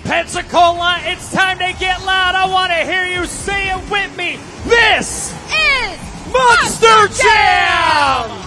Pensacola, it's time to get loud. I want to hear you say it with me. This is Monster Jam!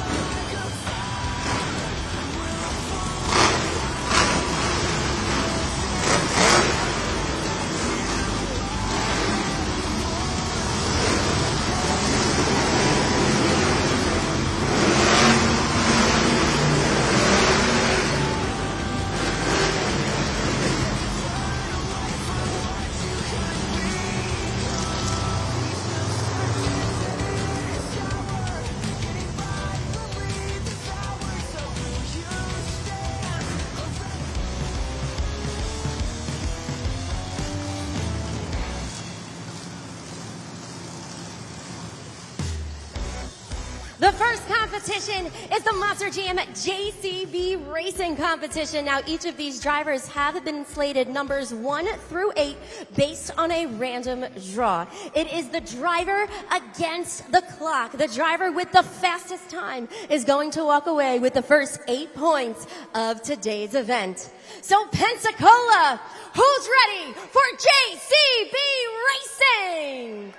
The first competition is the Monster Jam JCB Racing Competition. Now, each of these drivers have been slated numbers 1 through 8 based on a random draw. It is the driver against the clock. The driver with the fastest time is going to walk away with the first 8 points of today's event. So, Pensacola, who's ready for JCB Racing?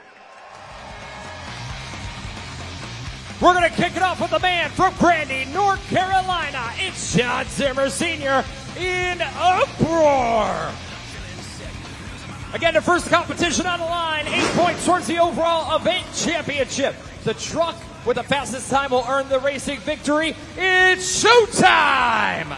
We're going to kick it off with the man from Brandy, North Carolina. It's John Zimmer Sr. in Uproar. Again, the first competition on the line. 8 points towards the overall event championship. The truck with the fastest time will earn the racing victory. It's showtime!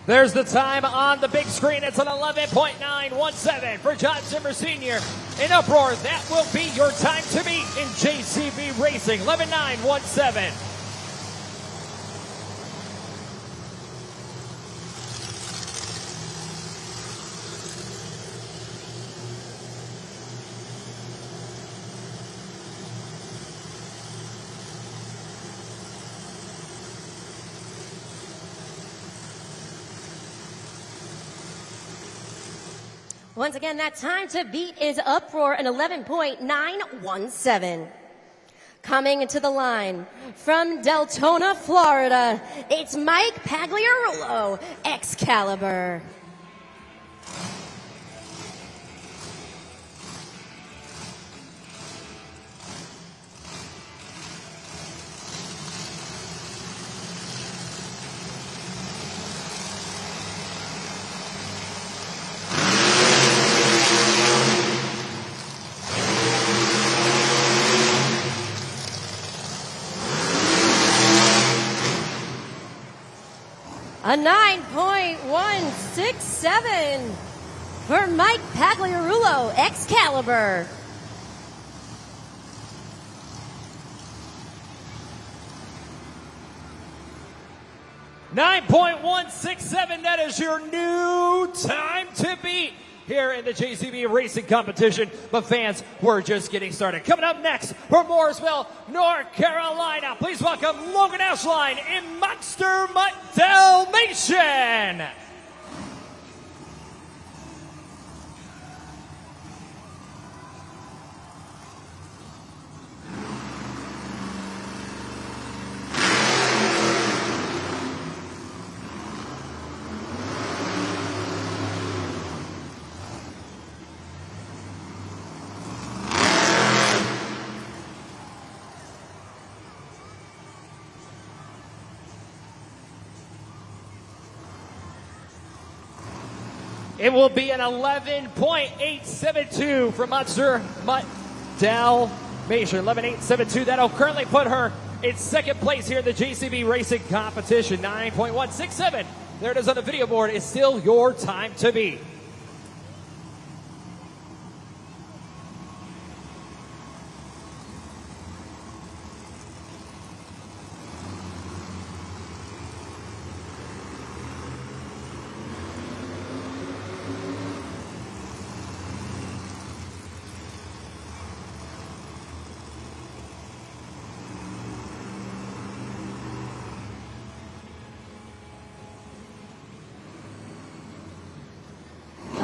There's the time on the big screen. It's an 11.917 for John Zimmer Sr. in Uproar. That will be your time to beat in JCB Racing. 11.917. Once again, that time to beat is Uproar, an 11.917. Coming to the line from Deltona, Florida, it's Mike Pagliarulo, Excalibur. A 9.167 for Mike Pagliarulo, Excalibur. $9.167. That is your new time to beat here in the JCB Racing Competition. But fans, we're just getting started. Coming up next from Mooresville, North Carolina, please welcome Logan Ashline in Monster Mutt Dalmatian. It will be an 11.872 from Monster Mutt Dalmatian. 11.872. That'll currently put her in second place here in the JCB Racing Competition. 9.167. There it is on the video board. It's still your time to beat.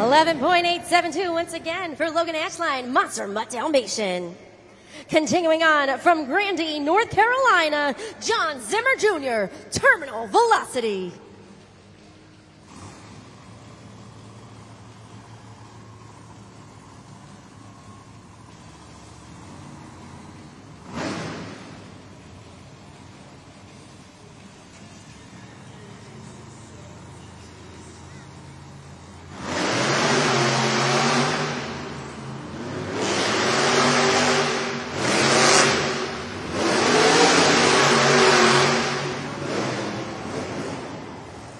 11.872 once again for Logan Ashline, Monster Mutt Dalmatian. Continuing on from Grandy, North Carolina, John Zimmer Jr., Terminal Velocity.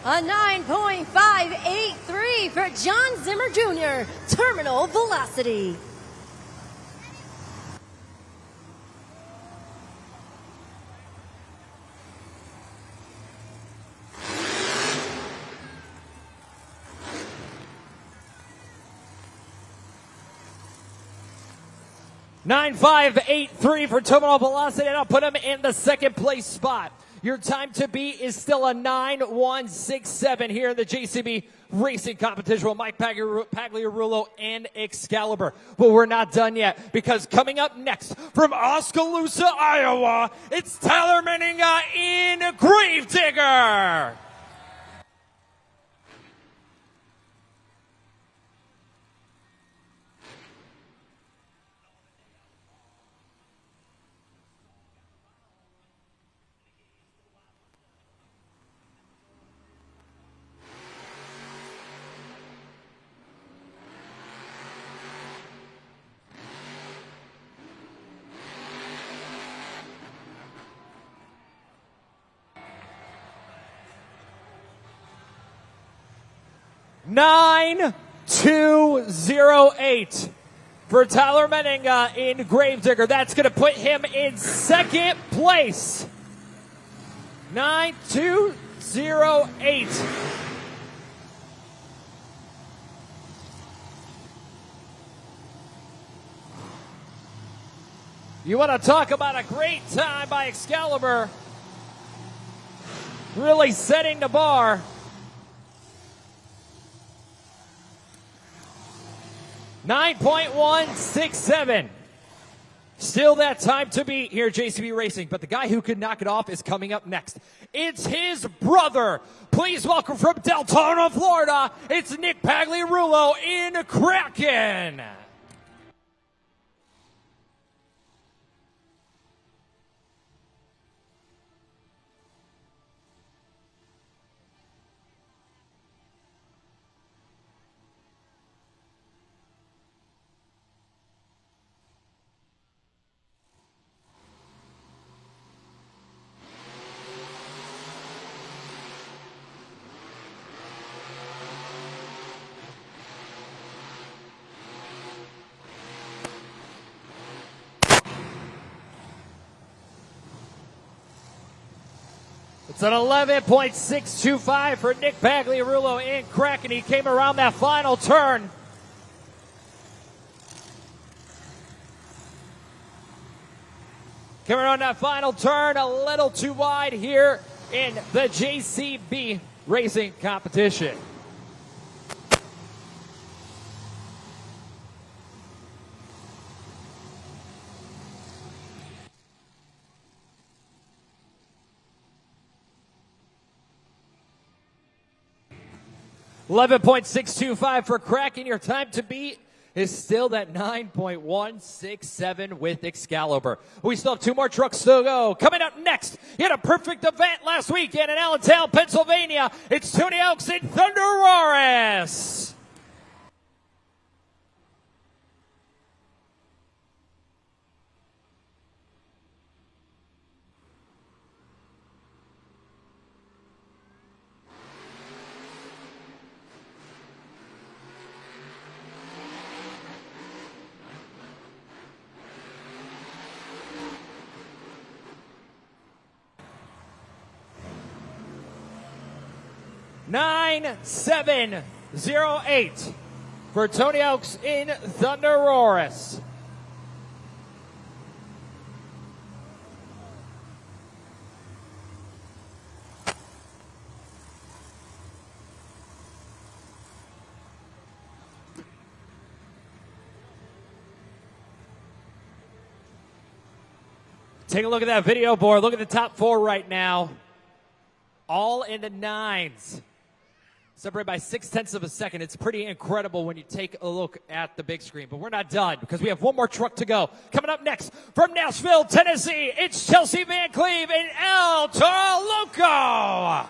A 9.583 for John Zimmer Jr., Terminal Velocity. .9583 for Terminal Velocity, and I'll put him in the second place spot. Your time to beat is still a 9.167 here in the JCB Racing Competition with Mike Pagliarulo and Excalibur. But we're not done yet, because coming up next from Oskaloosa, Iowa, it's Tyler Meninga in Gravedigger. .9208 for Tyler Meninga in Gravedigger. That's going to put him in second place. 9208. You want to talk about a great time by Excalibur. Really setting the bar. 9.167. Still that time to beat here at JCB Racing, but the guy who could knock it off is coming up next. It's his brother. Please welcome from Deltona, Florida, it's Nick Pagliarulo in Kraken. It's an 11.625 for Nick Pagliarulo in Kraken. He came around that final turn. Came around that final turn a little too wide here in the JCB Racing Competition. $11.625 for Kraken. Your time to beat is still that 9.167 with Excalibur. We still have two more trucks to go. Coming up next, he had a perfect event last weekend in Allentown, Pennsylvania. It's Tony Elks and Thunder Roaris. .9708 for Tony Elks in Thunder Roaris. Take a look at that video board. Look at the top 4 right now. All in the 9s. Separated by 0.6 of a second. It's pretty incredible when you take a look at the big screen. But we're not done because we have one more truck to go. Coming up next from Nashville, Tennessee, it's Chelsea Van Cleve and El Toro Loco.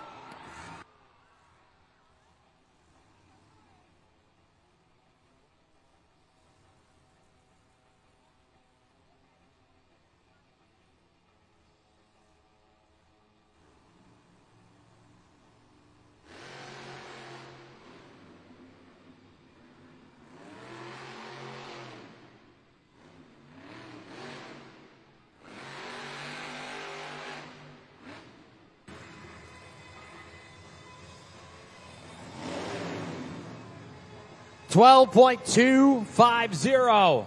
$12.250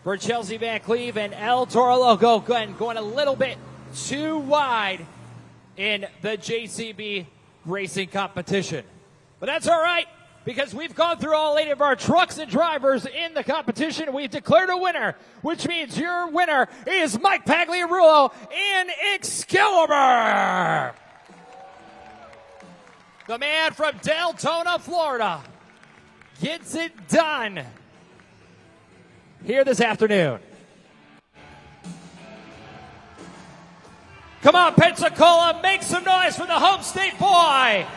for Chelsea Van Cleve and El Toro Loco. Going a little bit too wide in the JCB racing competition. But that's all right, because we've gone through all 8 of our trucks and drivers in the competition. We've declared a winner, which means your winner is Mike Pagliarulo in Excalibur. The man from Deltona, Florida, gets it done here this afternoon. Come on, Pensacola, make some noise for the home state boy.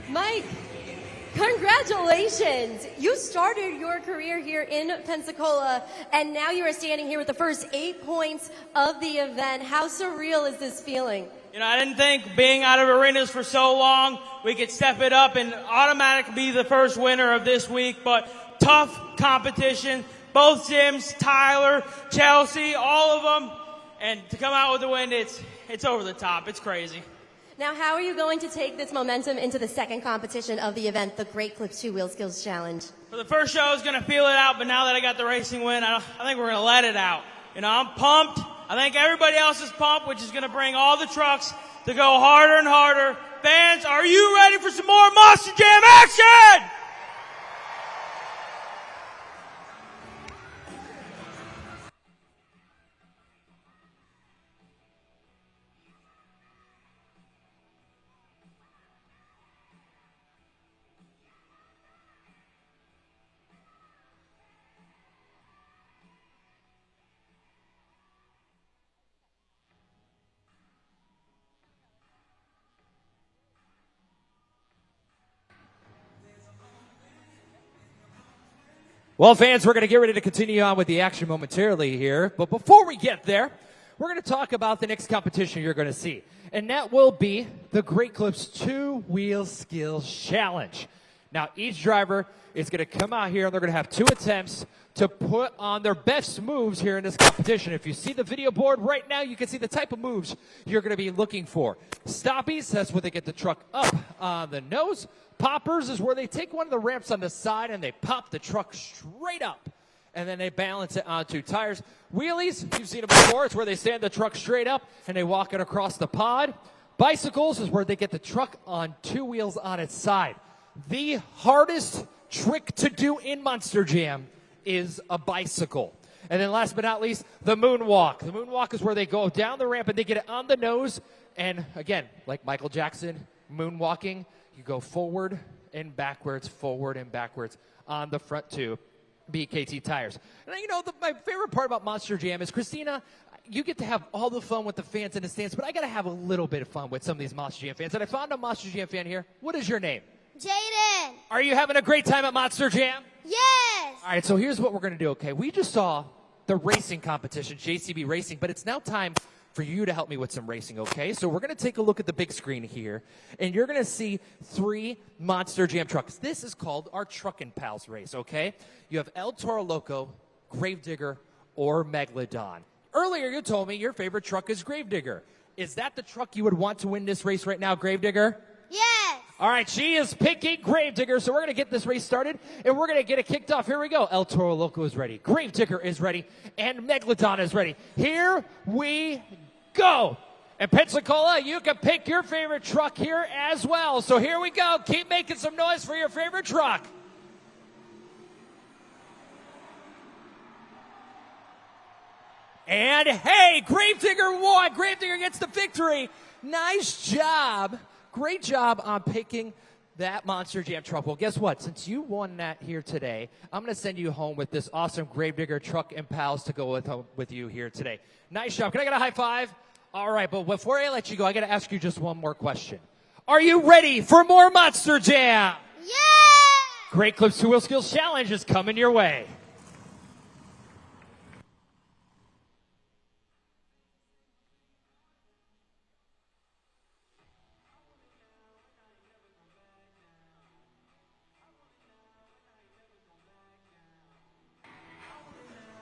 Mike, congratulations. You started your career here in Pensacola, and now you are standing here with the first 8 points of the event. How surreal is this feeling? You know, I didn't think being out of arenas for so long, we could step it up and automatically be the first winner of this week, but tough competition. Both gyms, Tyler, Chelsea, all of them, and to come out with the win, it's over the top. It's crazy. Now, how are you going to take this momentum into the second competition of the event, the Great Clips 2 Wheel Skills Challenge? For the first show, I was going to feel it out, but now that I got the racing win, I think we're going to let it out. You know, I'm pumped. I think everybody else is pumped, which is going to bring all the trucks to go harder and harder. Fans, are you ready for some more Monster Jam action? Well, fans, we're going to get ready to continue on with the action momentarily here. But before we get there, we're going to talk about the next competition you're going to see. And that will be the Great Clips 2 Wheel Skills Challenge. Now, each driver is going to come out here and they're going to have 2 attempts to put on their best moves here in this competition. If you see the video board right now, you can see the type of moves you're going to be looking for. Stoppies, that's where they get the truck up on the nose. Poppers is where they take one of the ramps on the side and they pop the truck straight up. And then they balance it onto tires. Wheelies, you've seen it before. It's where they stand the truck straight up and they walk it across the pod. Bicycles is where they get the truck on 2 wheels on its side. The hardest trick to do in Monster Jam is a bicycle. And then last but not least, the moonwalk. The moonwalk is where they go down the ramp and they get it on the nose. And again, like Michael Jackson, moonwalking, you go forward and backwards on the front 2 BKT tires. And you know, my favorite part about Monster Jam is, Christina, you get to have all the fun with the fans in the stands, but I got to have a little bit of fun with some of these Monster Jam fans. And I found a Monster Jam fan here. What is your name? Jaden. Are you having a great time at Monster Jam? Yes. All right, so here's what we're going to do, okay? We just saw the racing competition, JCB Racing, but it's now time for you to help me with some racing, okay? So we're going to take a look at the big screen here, and you're going to see 3 Monster Jam trucks. This is called our Truckin' Pals race, okay? You have El Toro Loco, Gravedigger, or Megalodon. Earlier, you told me your favorite truck is Gravedigger. Is that the truck you would want to win this race right now, Gravedigger? Yes. All right, she is picking Gravedigger, so we're going to get this race started, and we're going to get it kicked off. Here we go. El Toro Loco is ready. Gravedigger is ready, and Megalodon is ready. Here we go. And Pensacola, you can pick your favorite truck here as well. So here we go. Keep making some noise for your favorite truck. And hey, Gravedigger won. Gravedigger gets the victory. Nice job. Great job on picking that Monster Jam truck. Well, guess what? Since you won that here today, I'm going to send you home with this awesome Gravedigger truck and pals to go with you here today. Nice job. Can I get a high five? All right, but before I let you go, I got to ask you just one more question. Are you ready for more Monster Jam? Yeah! Great Clips 2 Wheel Skills Challenge is coming your way.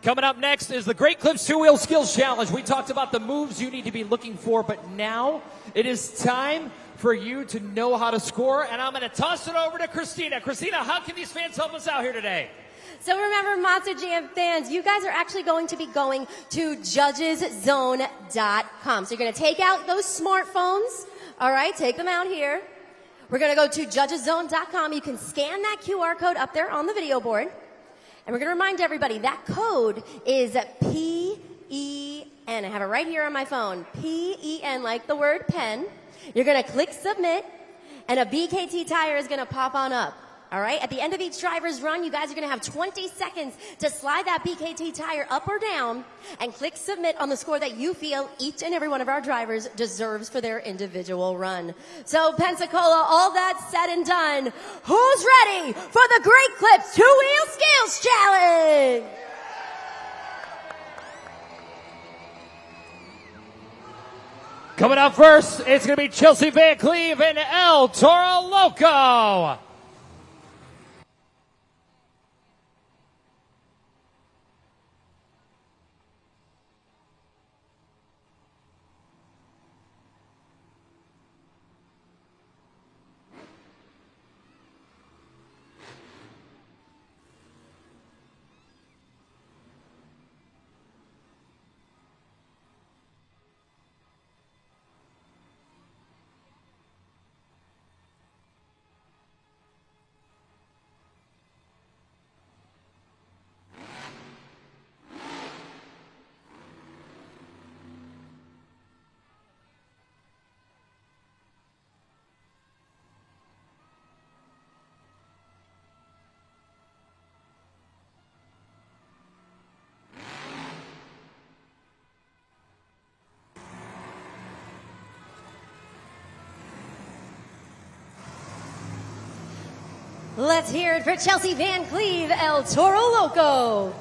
Coming up next is the Great Clips 2 Wheel Skills Challenge. We talked about the moves you need to be looking for, but now it is time for you to know how to score, and I'm going to toss it over to Christina. Christina, how can these fans help us out here today? So remember, Monster Jam fans, you guys are actually going to be going to judgeszone.com. So you're going to take out those smartphones. All right, take them out here. We're going to go to judgeszone.com. You can scan that QR code up there on the video board. And we're going to remind everybody that code is PEN. I have it right here on my phone. PEN, like the word pen. You're going to click submit, and a BKT tire is going to pop on up. All right? At the end of each driver's run, you guys are going to have 20 seconds to slide that BKT tire up or down and click submit on the score that you feel each and every one of our drivers deserves for their individual run. So, Pensacola, all that said and done, who's ready for the Great Clips 2 Wheel Skills Challenge? Coming up first, it's going to be Chelsea Van Cleve and El Toro Loco. Let's hear it for Chelsea Van Cleve, El Toro Loco.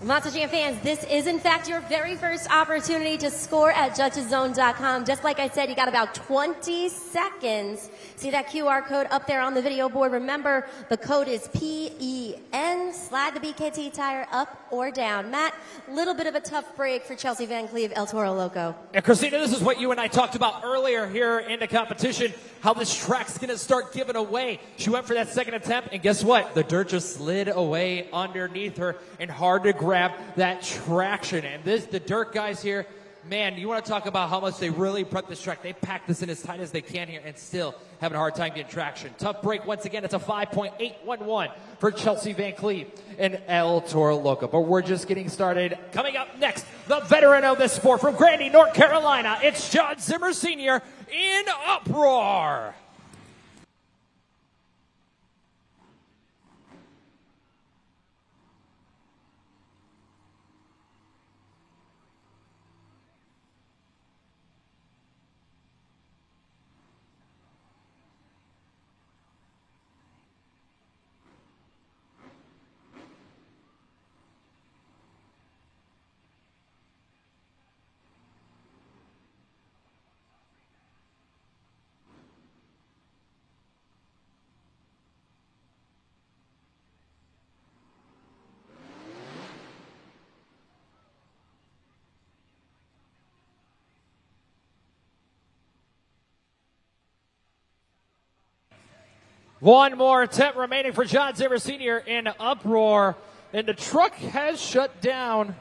Monster Jam fans, this is in fact your very first opportunity to score at judgeszone.com. Just like I said, you got about 20 seconds. See that QR code up there on the video board? Remember, the code is PEN. Slide the BKT tire up or down. Matt, a little bit of a tough break for Chelsea Van Cleve, El Toro Loco. And Christina, this is what you and I talked about earlier here in the competition, how this track's going to start giving away. She went for that second attempt, and guess what? The dirt just slid away underneath her, and hard to grab that traction. And the dirt guys here, man, you want to talk about how much they really prep this track. They pack this in as tight as they can here and still having a hard time getting traction. Tough break once again. It's a 5.811 for Chelsea Van Cleve and El Toro Loco. But we're just getting started. Coming up next, the veteran of this sport from Grandy, North Carolina. It's John Zimmer Sr. in Uproar. One more attempt remaining for John Zimmer Sr. in Uproar. And the truck has shut down.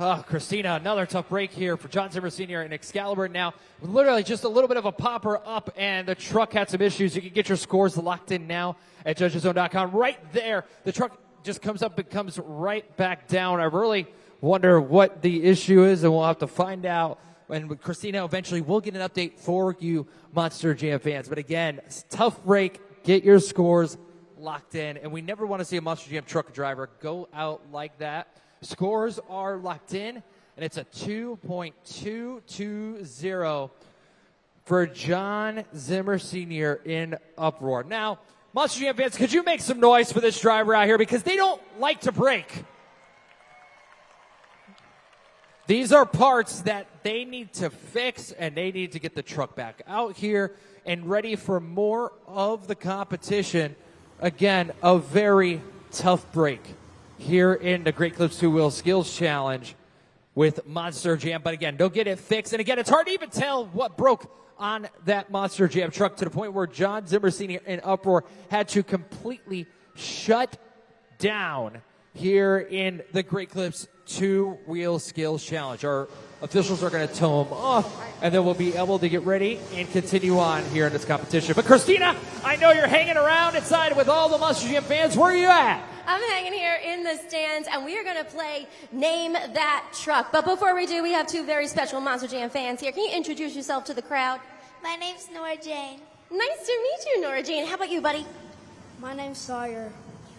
Oh, Christina, another tough break here for John Zimmer Sr. and Excalibur. Now, literally just a little bit of a popper up, and the truck had some issues. You can get your scores locked in now at judgeszone.com. Right there, the truck just comes up and comes right back down. I really wonder what the issue is, and we'll have to find out. And Christina, eventually, we'll get an update for you Monster Jam fans. But again, tough break. Get your scores locked in. And we never want to see a Monster Jam truck driver go out like that. Scores are locked in, and it's a 2.220 for John Zimmer Sr. in Uproar. Now, Monster Jam fans, could you make some noise for this driver out here? Because they don't like to break. These are parts that they need to fix, and they need to get the truck back out here and ready for more of the competition. Again, a very tough break here in the Great Clips 2-Wheel Skills Challenge with Monster Jam. But again, they'll get it fixed. And again, it's hard to even tell what broke on that Monster Jam truck, to the point where John Zimmer Sr. in Uproar had to completely shut down here in the Great Clips 2-Wheel Skills Challenge. Our officials are going to tow them off, and then we'll be able to get ready and continue on here in this competition. But Christina, I know you're hanging around inside with all the Monster Jam fans. Where are you at? I'm hanging here in the stands, and we are going to play Name That Truck. But before we do, we have two very special Monster Jam fans here. Can you introduce yourself to the crowd? My name's Nora Jane. Nice to meet you, Nora Jane. How about you, buddy? My name's Sawyer.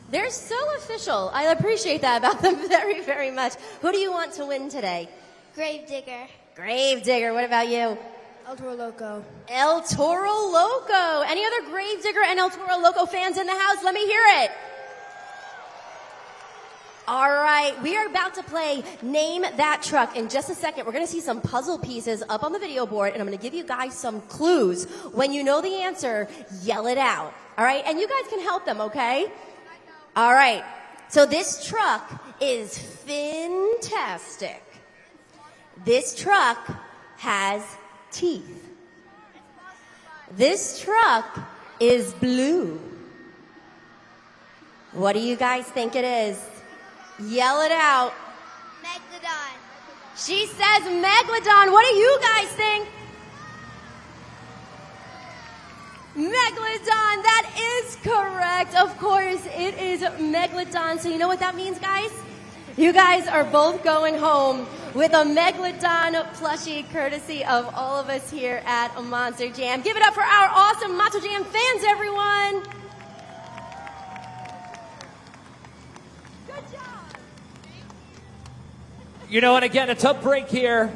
They're so official. I appreciate that about them very, very much. Who do you want to win today? Gravedigger. Gravedigger. What about you? El Toro Loco. El Toro Loco. Any other Gravedigger and El Toro Loco fans in the house? Let me hear it. All right, we are about to play Name That Truck. In just a second, we're going to see some puzzle pieces up on the video board, and I'm going to give you guys some clues. When you know the answer, yell it out. All right, and you guys can help them, okay? All right, so this truck is fantastic. This truck has teeth. This truck is blue. What do you guys think it is? Yell it out. Megalodon. She says Megalodon. What do you guys think? Megalodon. That is correct. Of course, it is Megalodon. So you know what that means, guys? You guys are both going home with a Megalodon plushie courtesy of all of us here at Monster Jam. Give it up for our awesome Monster Jam fans, everyone. You know, and again, a tough break here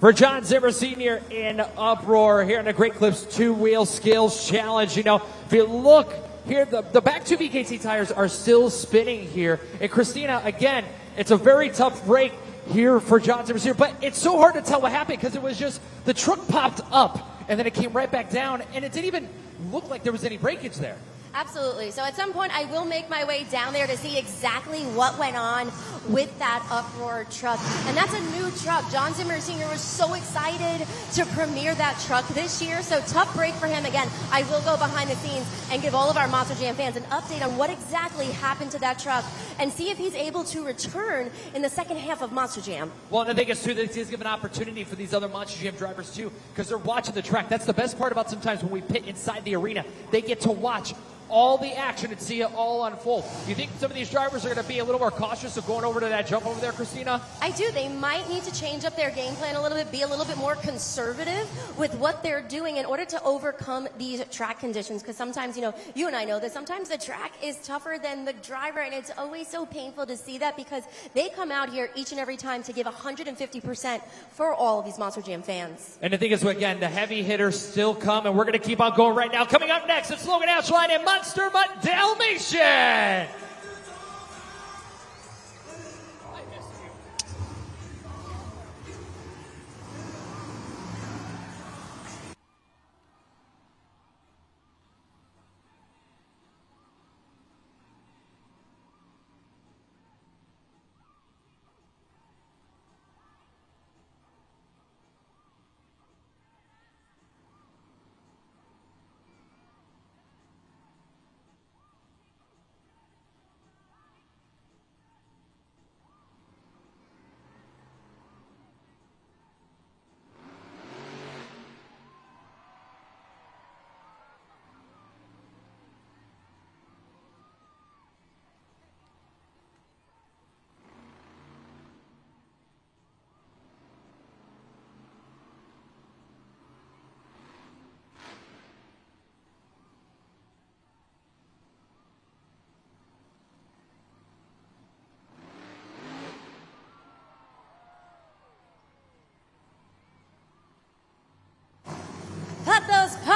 for John Zimmer Sr. in Uproar here in the Great Clips 2-Wheel Skills Challenge. You know, if you look here, the back two VKT tires are still spinning here. And Christina, again, it's a very tough break here for John Zimmer Sr. But it's so hard to tell what happened because it was just the truck popped up and then it came right back down, and it didn't even look like there was any breakage there. Absolutely. So at some point, I will make my way down there to see exactly what went on with that Uproar truck. And that's a new truck. John Zimmer Sr. was so excited to premiere that truck this year. So tough break for him. Again, I will go behind the scenes and give all of our Monster Jam fans an update on what exactly happened to that truck and see if he's able to return in the second half of Monster Jam. Well, and I think it's too, that he's given an opportunity for these other Monster Jam drivers too, because they're watching the track. That's the best part about sometimes when we pit inside the arena. They get to watch all the action and see it all unfold. You think some of these drivers are going to be a little more cautious of going over to that jump over there, Christina? I do. They might need to change up their game plan a little bit, be a little bit more conservative with what they're doing in order to overcome these track conditions. Because sometimes, you know, you and I know that sometimes the track is tougher than the driver, and it's always so painful to see that because they come out here each and every time to give 150% for all of these Monster Jam fans. And the thing is, again, the heavy hitters still come, and we're going to keep on going right now. Coming up next, it's Logan Ashline and Monster Mutt Dalmatian.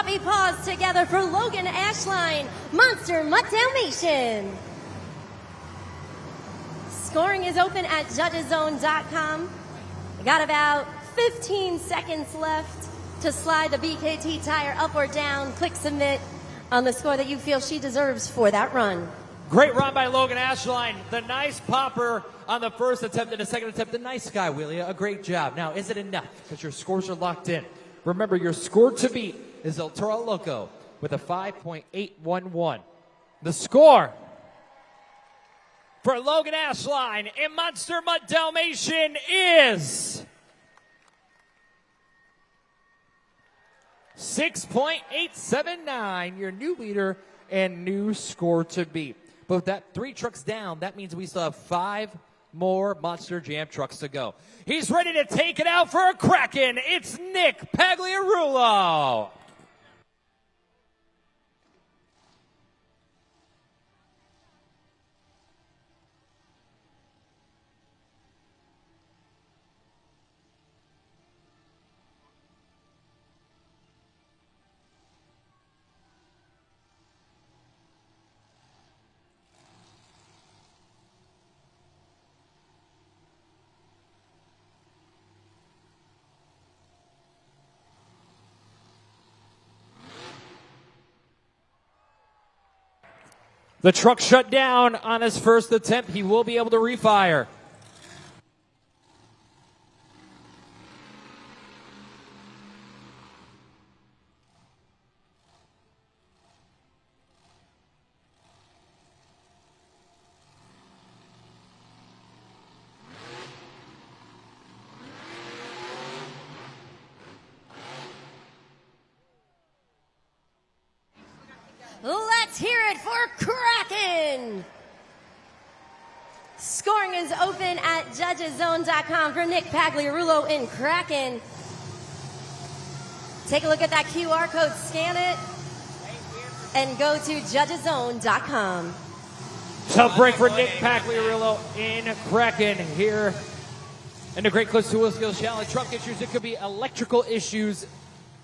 puppy paws together for Logan Ashline, Monster Mutt Dalmatian. Scoring is open at judgeszone.com. Got about 15 seconds left to slide the BKT tire up or down. Click submit on the score that you feel she deserves for that run. Great run by Logan Ashline. The nice popper on the first attempt and the second attempt. The nice guy, Wheelia. A great job. Now, is it enough? Because your scores are locked in. Remember, your score to beat is El Toro Loco with a 5.811. The score for Logan Ashline and Monster Mutt Dalmatian is 6.879, your new leader and new score to beat. But with that 3 trucks down, that means we still have 5 more Monster Jam trucks to go. He's ready to take it out for a Kraken. It's Nick Pagliarulo. The truck shut down on his first attempt. He will be able to refire. Let's hear it for Kraken. Scoring is open at judgeszone.com for Nick Pagliarulo in Kraken. Take a look at that QR code, scan it, and go to judgeszone.com. Tough break for Nick Pagliarulo in Kraken here in the Great Clips 2 Wheel Skills Challenge. Truck issues, it could be electrical issues.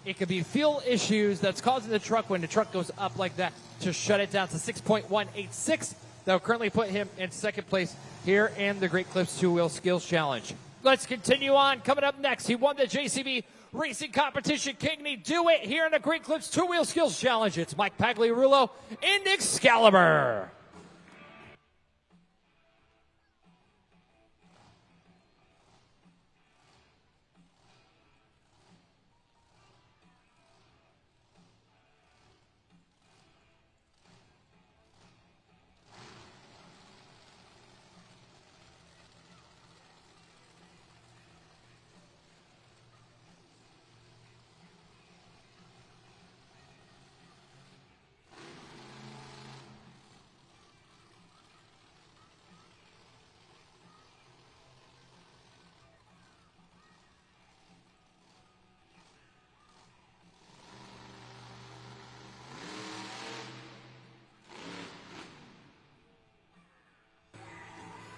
It could be fuel issues that's causing the truck, when the truck goes up like that, to shut it down to 6.186. That will currently put him in second place here in the Great Clips 2 Wheel Skills Challenge. Let's continue on. Coming up next, he won the JCB Racing Competition. Can he do it here in the Great Clips 2 Wheel Skills Challenge? It's Mike Pagliarulo in Excalibur.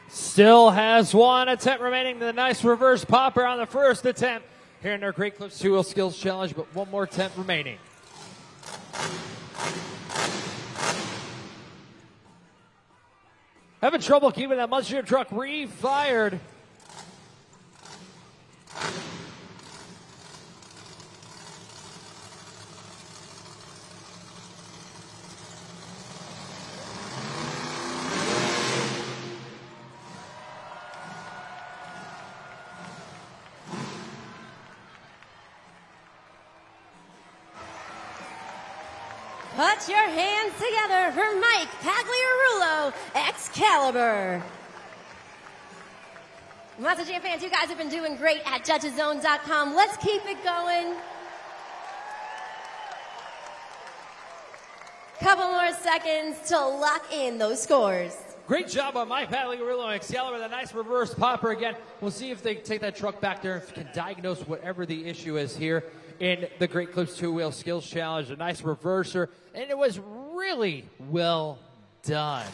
Still has one attempt remaining. The nice reverse popper on the first attempt here in our Great Clips 2 Wheel Skills Challenge, but one more attempt remaining. Having trouble keeping that Monster truck refired. Put your hands together for Mike Pagliarulo, Excalibur. Monster Jam fans, you guys have been doing great at judgeszone.com. Let's keep it going. Couple more seconds to lock in those scores. Great job on Mike Pagliarulo and Excalibur. The nice reverse popper again. We'll see if they take that truck back there and can diagnose whatever the issue is here in the Great Clips 2 Wheel Skills Challenge. A nice reverser, and it was really well done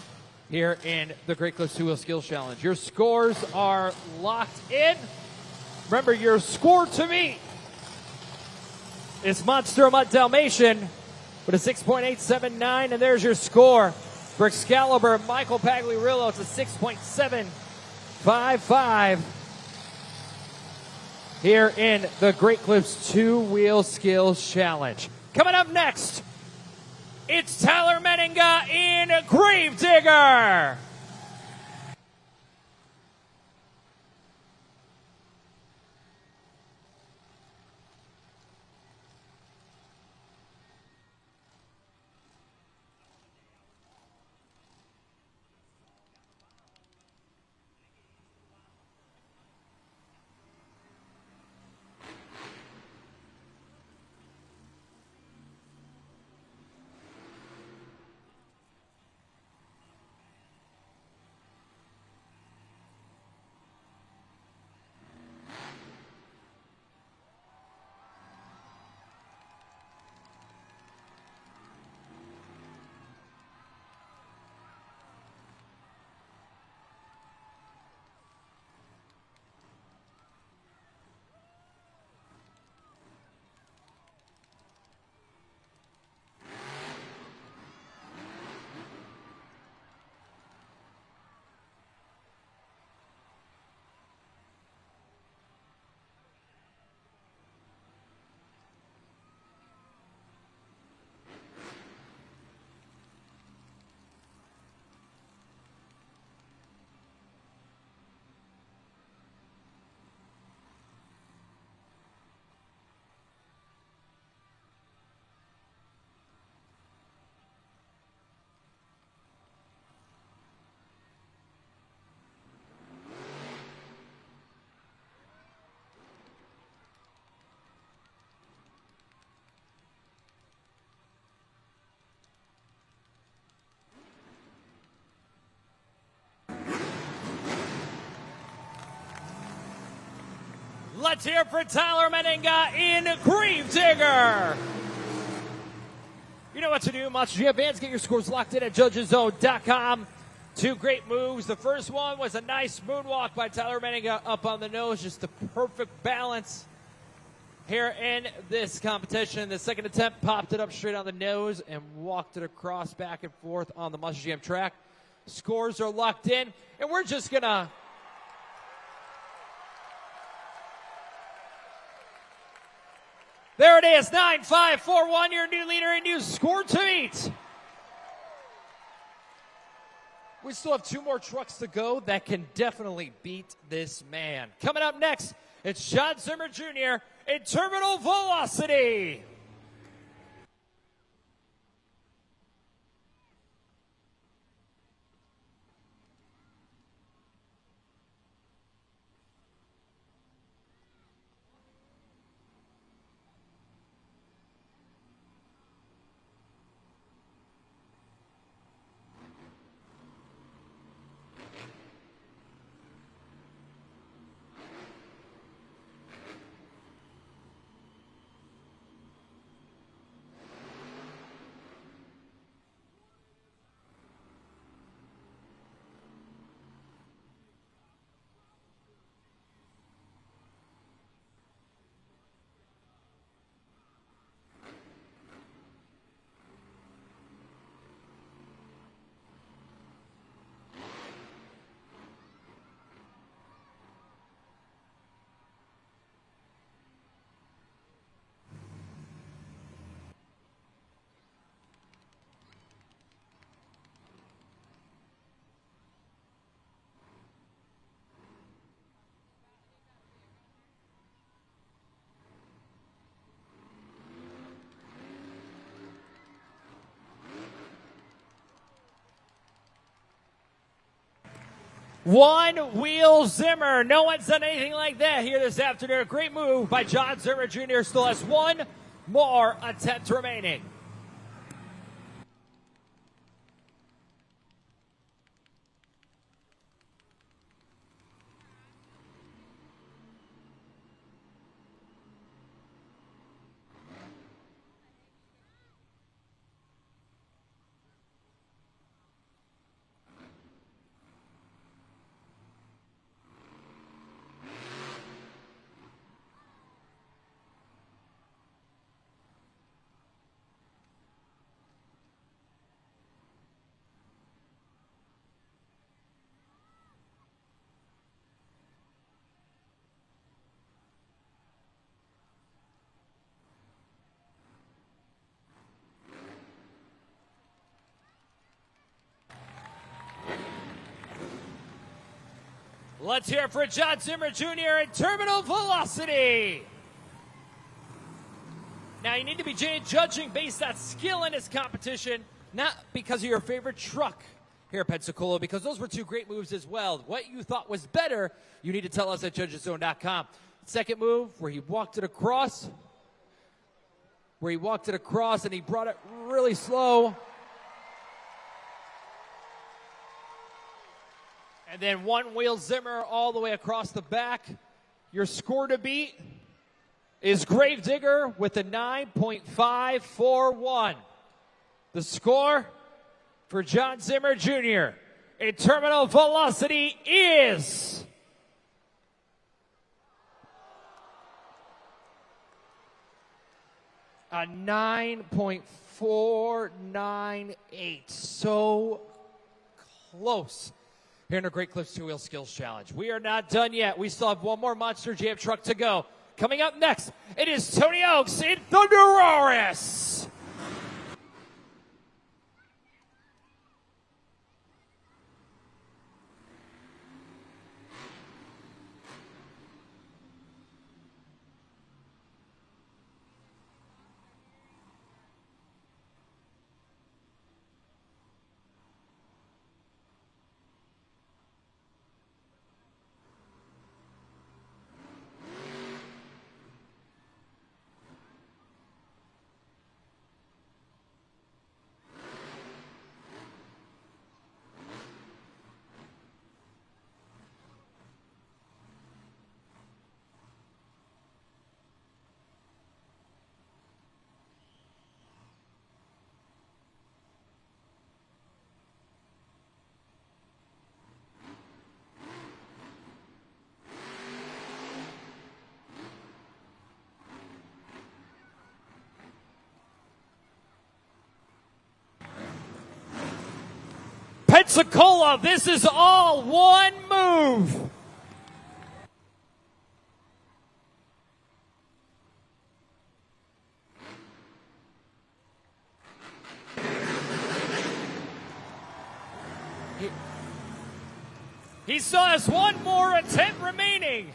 here in the Great Clips 2 Wheel Skills Challenge. Your scores are locked in. Remember, your score to me is Monster Mutt Dalmatian with a 6.879, and there's your score. For Excalibur, Michael Pagliarillo, it's a 6.755 here in the Great Clips Two-Wheel Skills Challenge. Coming up next, it's Tyler Menninga in Gravedigger. Let's hear it for Tyler Menninga in Gravedigger. You know what to do, Monster Jam fans. Get your scores locked in at judgeszone.com. Two great moves. The first one was a nice moonwalk by Tyler Menninga up on the nose. Just the perfect balance here in this competition. The second attempt popped it up straight on the nose and walked it across back and forth on the Monster Jam track. Scores are locked in, and we're just going to... There it is, 9-5-4-1, your new leader and new score to beat. We still have two more trucks to go that can definitely beat this man. Coming up next, it's John Zimmer Jr. in Terminal Velocity. One wheel Zimmer. No one's done anything like that here this afternoon. Great move by John Zimmer Jr. Still has one more attempt remaining. Let's hear it for John Zimmer Jr. in Terminal Velocity. Now, you need to be judging based on skill in this competition, not because of your favorite truck here at Pensacola, because those were two great moves as well. What you thought was better, you need to tell us at judgeszone.com. Second move, where he walked it across, and he brought it really slow. And then one wheel Zimmer all the way across the back. Your score to beat is Gravedigger with a 9.541. The score for John Zimmer Jr. in Terminal Velocity is a 9.498. So close here in the Great Clips Two-Wheel Skills Challenge. We are not done yet. We still have one more Monster Jam truck to go. Coming up next, it is Tony Oaks in Thunderosaurus. Pensacola, this is all one move. He still has one more attempt remaining.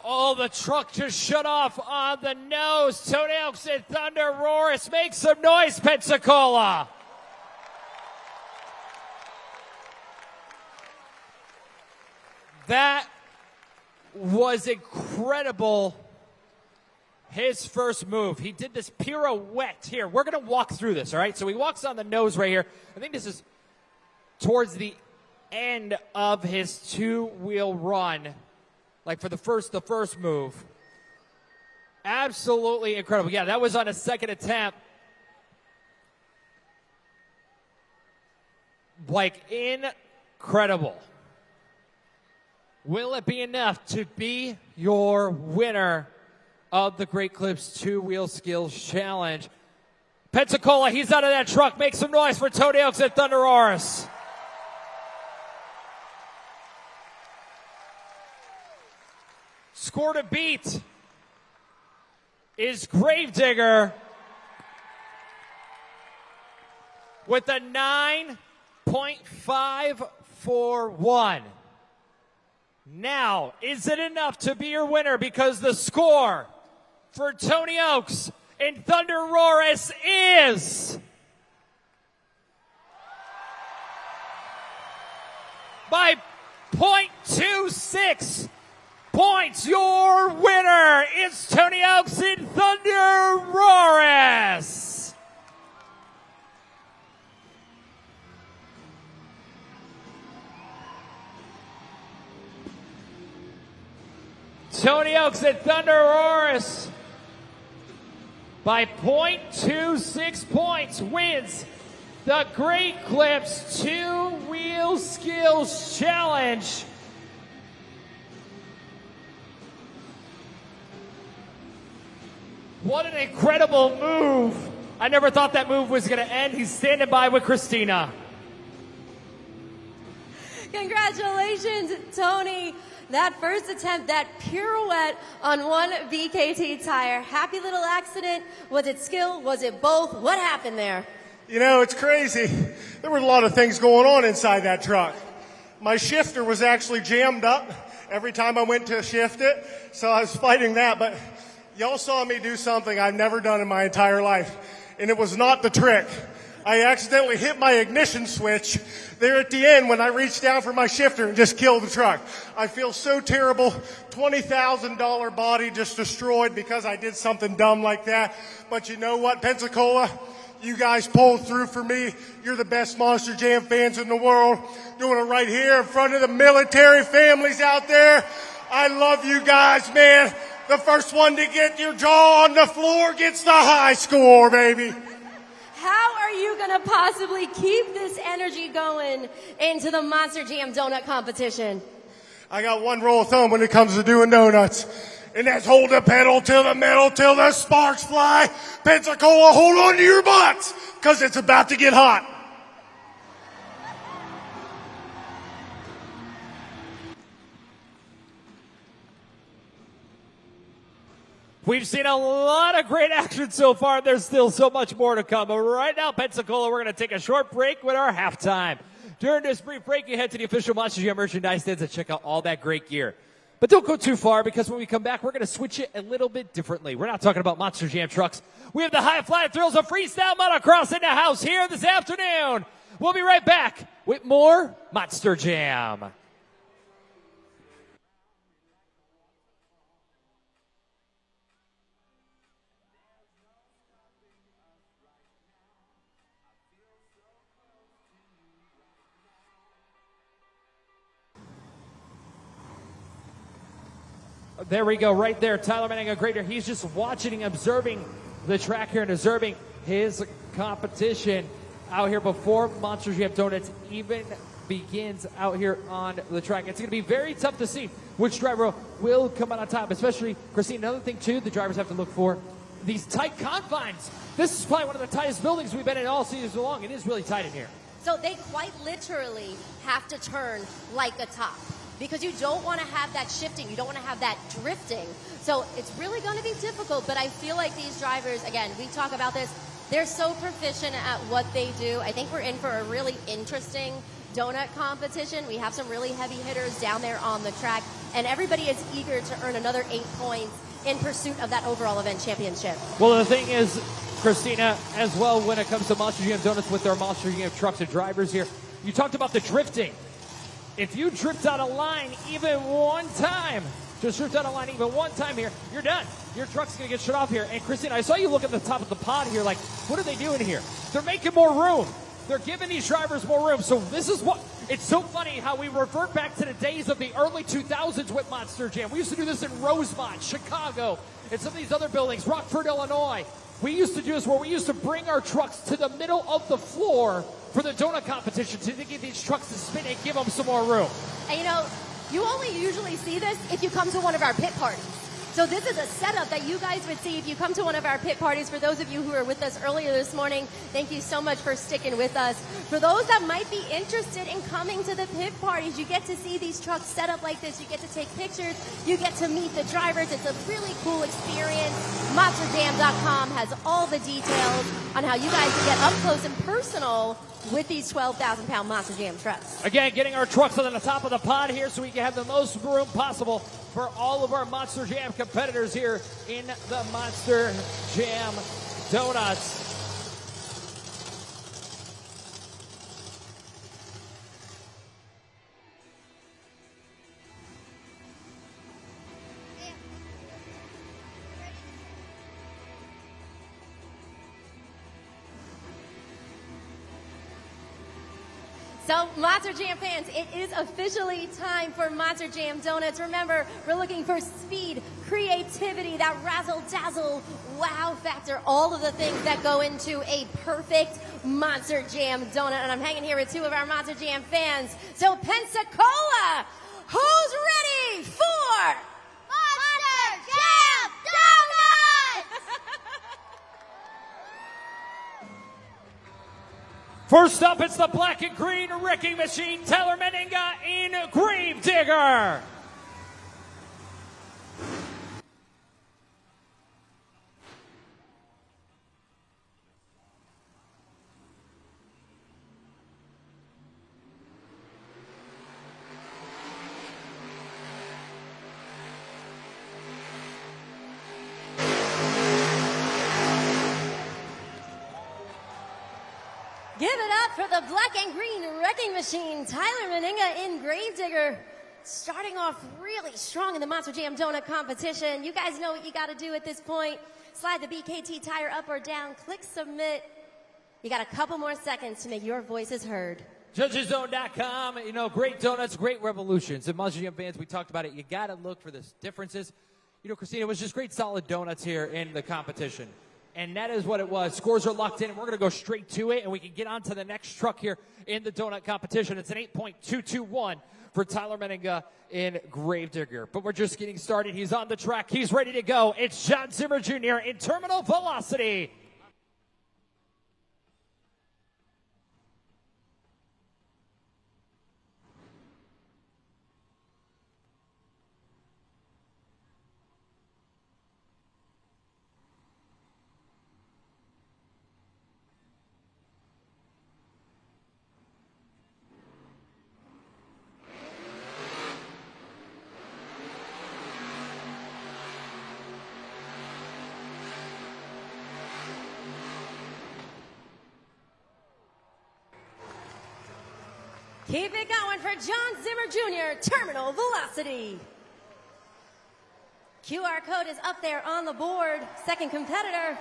Oh, the truck just shut off on the nose. Tony Oaks and Thunderosaurus. Make some noise, Pensacola. That was incredible. His first move. He did this pirouette here. We're going to walk through this, all right? So he walks on the nose right here. I think this is towards the end of his two-wheel run. Like for the first move. Absolutely incredible. Yeah, that was on a second attempt. Like incredible. Will it be enough to be your winner of the Great Clips Two-Wheel Skills Challenge? Pensacola, he's out of that truck. Make some noise for Tony Oaks and Thunderosaurus. Score to beat is Gravedigger with a 9.541. Now, is it enough to be your winner? Because the score for Tony Oaks and Thunderosaurus is by 0.26 points. Your winner is Tony Oaks and Thunderosaurus. Tony Oaks and Thunderosaurus by 0.26 points wins the Great Clips Two-Wheel Skills Challenge. What an incredible move. I never thought that move was going to end. He's standing by with Christina. Congratulations, Tony. That first attempt, that pirouette on one BKT tire. Happy little accident. Was it skill? Was it both? What happened there? You know, it's crazy. There were a lot of things going on inside that truck. My shifter was actually jammed up every time I went to shift it, so I was fighting that. But y'all saw me do something I've never done in my entire life, and it was not the trick. I accidentally hit my ignition switch there at the end when I reached down for my shifter and just killed the truck. I feel so terrible. $20,000 body just destroyed because I did something dumb like that. But you know what, Pensacola? You guys pulled through for me. You're the best Monster Jam fans in the world. Doing it right here in front of the military families out there. I love you guys, man. The first one to get your jaw on the floor gets the high score, baby. How are you going to possibly keep this energy going into the Monster Jam donut competition? I got one rule of thumb when it comes to doing donuts, and that's hold the pedal to the metal till the sparks fly. Pensacola, hold on to your butts, because it's about to get hot. We've seen a lot of great action so far. There's still so much more to come. But right now, Pensacola, we're going to take a short break with our halftime. During this brief break, you head to the official Monster Jam merchandise stands and check out all that great gear. But don't go too far, because when we come back, we're going to switch it a little bit differently. We're not talking about Monster Jam trucks. We have the high flying thrills of freestyle motocross in the house here this afternoon. We'll be right back with more Monster Jam. There we go, right there. Tyler Manning-Grader. He's just watching and observing the track here and observing his competition out here before Monster Jam Donuts even begins out here on the track. It's going to be very tough to see which driver will come out on top, especially Christine. Another thing, too, the drivers have to look for these tight confines. This is probably one of the tightest buildings we've been in all season long. It is really tight in here. So they quite literally have to turn like a top, because you don't want to have that shifting. You don't want to have that drifting. So it's really going to be difficult, but I feel like these drivers, again, we talk about this, they're so proficient at what they do. I think we're in for a really interesting donut competition. We have some really heavy hitters down there on the track, and everybody is eager to earn another 8 points in pursuit of that overall event championship. Well, the thing is, Christina, as well, when it comes to Monster Jam Donuts with their Monster Jam trucks and drivers here, you talked about the drifting. If you drift out of line even one time, just drift out of line even one time here, you're done. Your truck's going to get shut off here. And Christina, I saw you look at the top of the pod here like, what are they doing here? They're making more room. They're giving these drivers more room. So this is what, it's so funny how we revert back to the days of the early 2000s with Monster Jam. We used to do this in Rosemont, Chicago, and some of these other buildings, Rockford, Illinois. We used to do this where we used to bring our trucks to the middle of the floor for the donut competition to get these trucks to spin and give them some more room. And you know, you only usually see this if you come to one of our pit parties. So this is a setup that you guys would see if you come to one of our pit parties. For those of you who were with us earlier this morning, thank you so much for sticking with us. For those that might be interested in coming to the pit parties, you get to see these trucks set up like this. You get to take pictures. You get to meet the drivers. It's a really cool experience. MonsterJam.com has all the details on how you guys can get up close and personal with these 12,000-pound Monster Jam trucks. Again, getting our trucks on the top of the pod here so we can have the most room possible for all of our Monster Jam competitors here in the Monster Jam Donuts. So, Monster Jam fans, it is officially time for Monster Jam Donuts. Remember, we're looking for speed, creativity, that razzle-dazzle, wow factor, all of the things that go into a perfect Monster Jam donut, and I'm hanging here with two of our Monster Jam fans. So Pensacola, who's ready for Monster Jam Donuts! First up, it's the black and green wrecking machine, Tyler Meninga in Gravedigger. Give it up for the black and green wrecking machine, Tyler Meninga in Gravedigger. Starting off really strong in the Monster Jam Donut competition. You guys know what you got to do at this point. Slide the BKT tire up or down, click submit. You got a couple more seconds to make your voices heard. JudgesZone.com, you know, great donuts, great revolutions. And Monster Jam fans, we talked about it. You got to look for the differences. You know, Christina, it was just great solid donuts here in the competition. And that is what it was. Scores are locked in, and we're going to go straight to it, and we can get on to the next truck here in the donut competition. It's an 8.221 for Tyler Meninga in Gravedigger. But we're just getting started. He's on the track. He's ready to go. It's John Zimmer Jr. in Terminal Velocity. Keep it going for John Zimmer Jr., Terminal Velocity. QR code is up there on the board. Second competitor.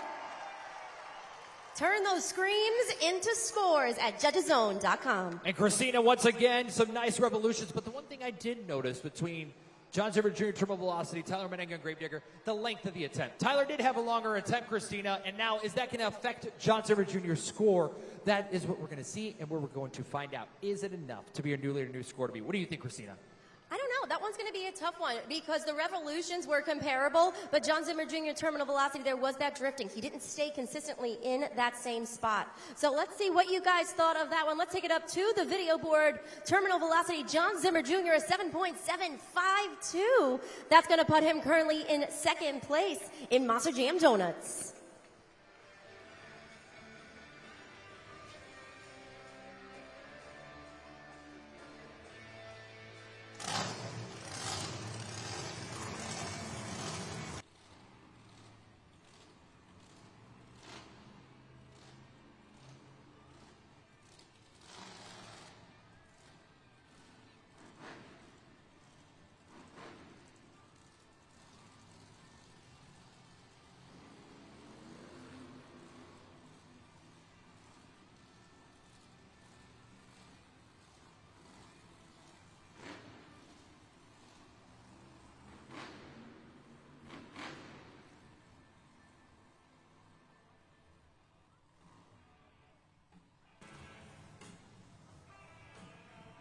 Turn those screams into scores at JudgesZone.com. And Christina, once again, some nice revolutions. But the one thing I did notice between John Zimmer Jr., Terminal Velocity, Tyler Meninga, and Gravedigger, the length of the attempt. Tyler did have a longer attempt, Christina, and now is that going to affect John Zimmer Jr.'s score? That is what we're going to see and where we're going to find out. Is it enough to be a new leader, new score to be? What do you think, Christina? I don't know. That one's going to be a tough one because the revolutions were comparable, but John Zimmer Jr. Terminal Velocity, there was that drifting. He didn't stay consistently in that same spot. So let's see what you guys thought of that one. Let's take it up to the video board. Terminal Velocity, John Zimmer Jr. is 7.752. That's going to put him currently in second place in Monster Jam Donuts.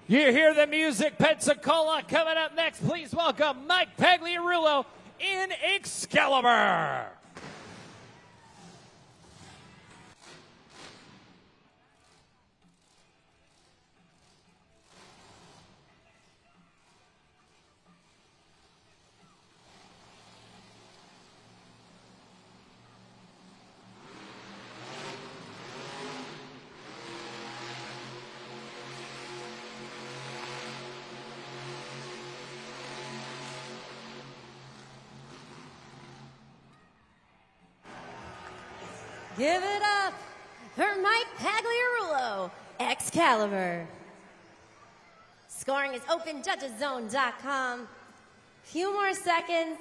You hear the music, Pensacola. Coming up next, please welcome Mike Pagliarulo in Excalibur. Give it up for Mike Pagliarulo, Excalibur. Scoring is open, JudgesZone.com. Few more seconds.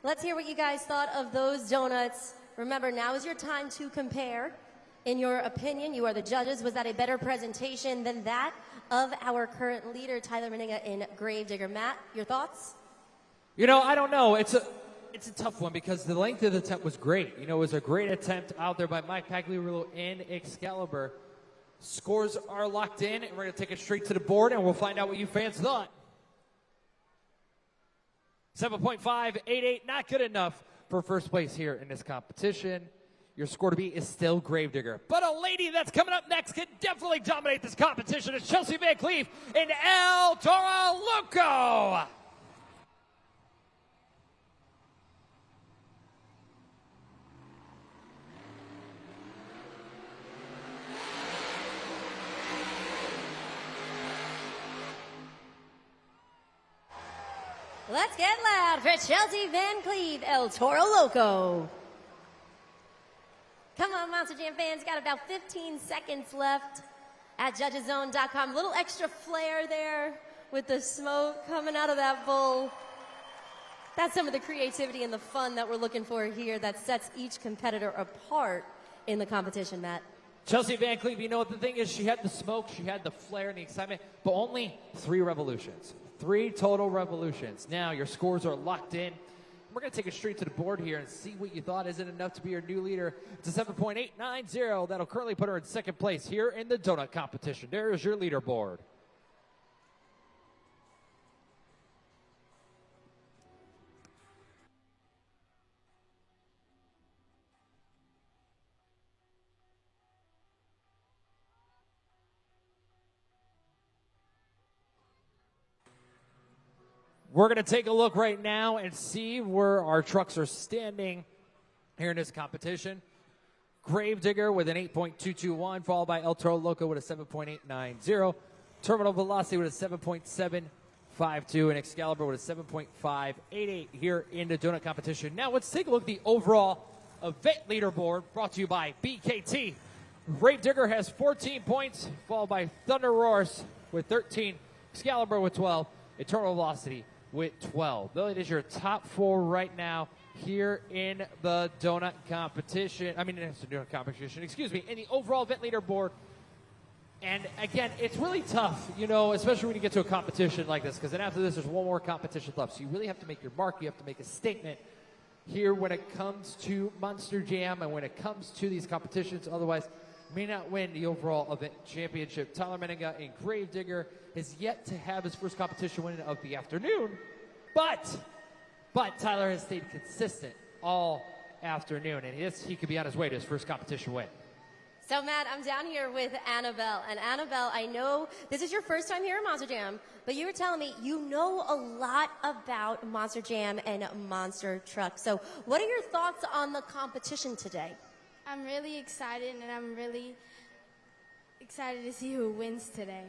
Let's hear what you guys thought of those donuts. Remember, now is your time to compare. In your opinion, you are the judges. Was that a better presentation than that of our current leader, Tyler Meninga in Gravedigger? Matt, your thoughts? You know, I don't know. It's a tough one because the length of the attempt was great. You know, it was a great attempt out there by Mike Pagliarulo in Excalibur. Scores are locked in, and we're going to take it straight to the board, and we'll find out what you fans thought. 7.588, not good enough for first place here in this competition. Your score to beat is still Gravedigger. But a lady that's coming up next can definitely dominate this competition. It's Chelsea Van Cleve in El Toro Loco. Let's get loud for Chelsea Van Cleve, El Toro Loco. Come on, Monster Jam fans. Got about 15 seconds left at judgeszone.com. A little extra flair there with the smoke coming out of that bowl. That's some of the creativity and the fun that we're looking for here that sets each competitor apart in the competition, Matt. Chelsea Van Cleve, you know what the thing is? She had the smoke, she had the flair and the excitement, but only 3 revolutions. 3 total revolutions. Now your scores are locked in. We're going to take it straight to the board here and see what you thought. Is it enough to be your new leader? It's a 7.890. That'll currently put her in second place here in the donut competition. There is your leaderboard. We're going to take a look right now and see where our trucks are standing here in this competition. Gravedigger with an 8.221, followed by El Toro Loco with a 7.890. Terminal Velocity with a 7.752, and Excalibur with a 7.588 here in the donut competition. Now let's take a look at the overall event leaderboard brought to you by BKT. Gravedigger has 14 points, followed by Thunder Roars with 13, Excalibur with 12, Eternal Velocity with 12. That is your top 4 right now here in the donut competition. In the donut competition, in the overall event leaderboard. And again, it's really tough, especially when you get to a competition like this, because then after this, there's one more competition left. So you really have to make your mark. You have to make a statement here when it comes to Monster Jam and when it comes to these competitions. Otherwise, may not win the overall event championship. Tyler Menninga in Gravedigger has yet to have his first competition win of the afternoon, but Tyler has stayed consistent all afternoon, and he could be on his way to his first competition win. So, Matt, I'm down here with Annabelle. And Annabelle, I know this is your first time here at Monster Jam, but you were telling me you know a lot about Monster Jam and Monster Truck. So what are your thoughts on the competition today? I'm really excited, and I'm really excited to see who wins today.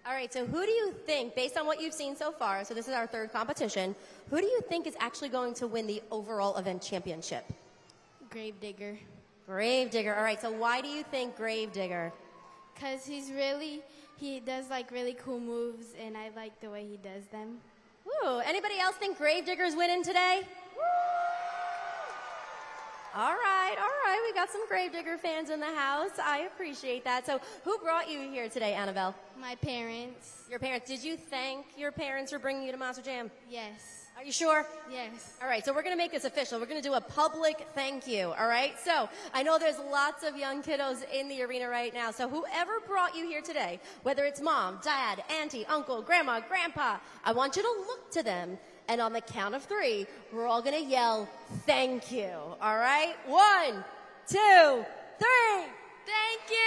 All right, so who do you think, based on what you've seen so far, so this is our 3rd competition, who do you think is actually going to win the overall event championship? Gravedigger. Gravedigger. All right, so why do you think Gravedigger? Because he does like really cool moves, and I like the way he does them. Woo, anybody else think Gravedigger's winning today? All right. We got some Gravedigger fans in the house. I appreciate that. So who brought you here today, Annabelle? My parents. Your parents. Did you thank your parents for bringing you to Monster Jam? Yes. Are you sure? Yes. All right, so we're going to make this official. We're going to do a public thank you, all right? So I know there's lots of young kiddos in the arena right now. So whoever brought you here today, whether it's mom, dad, auntie, uncle, grandma, grandpa, I want you to look to them. And on the count of 3, we're all going to yell, thank you. All right? 1, 2, 3. Thank you.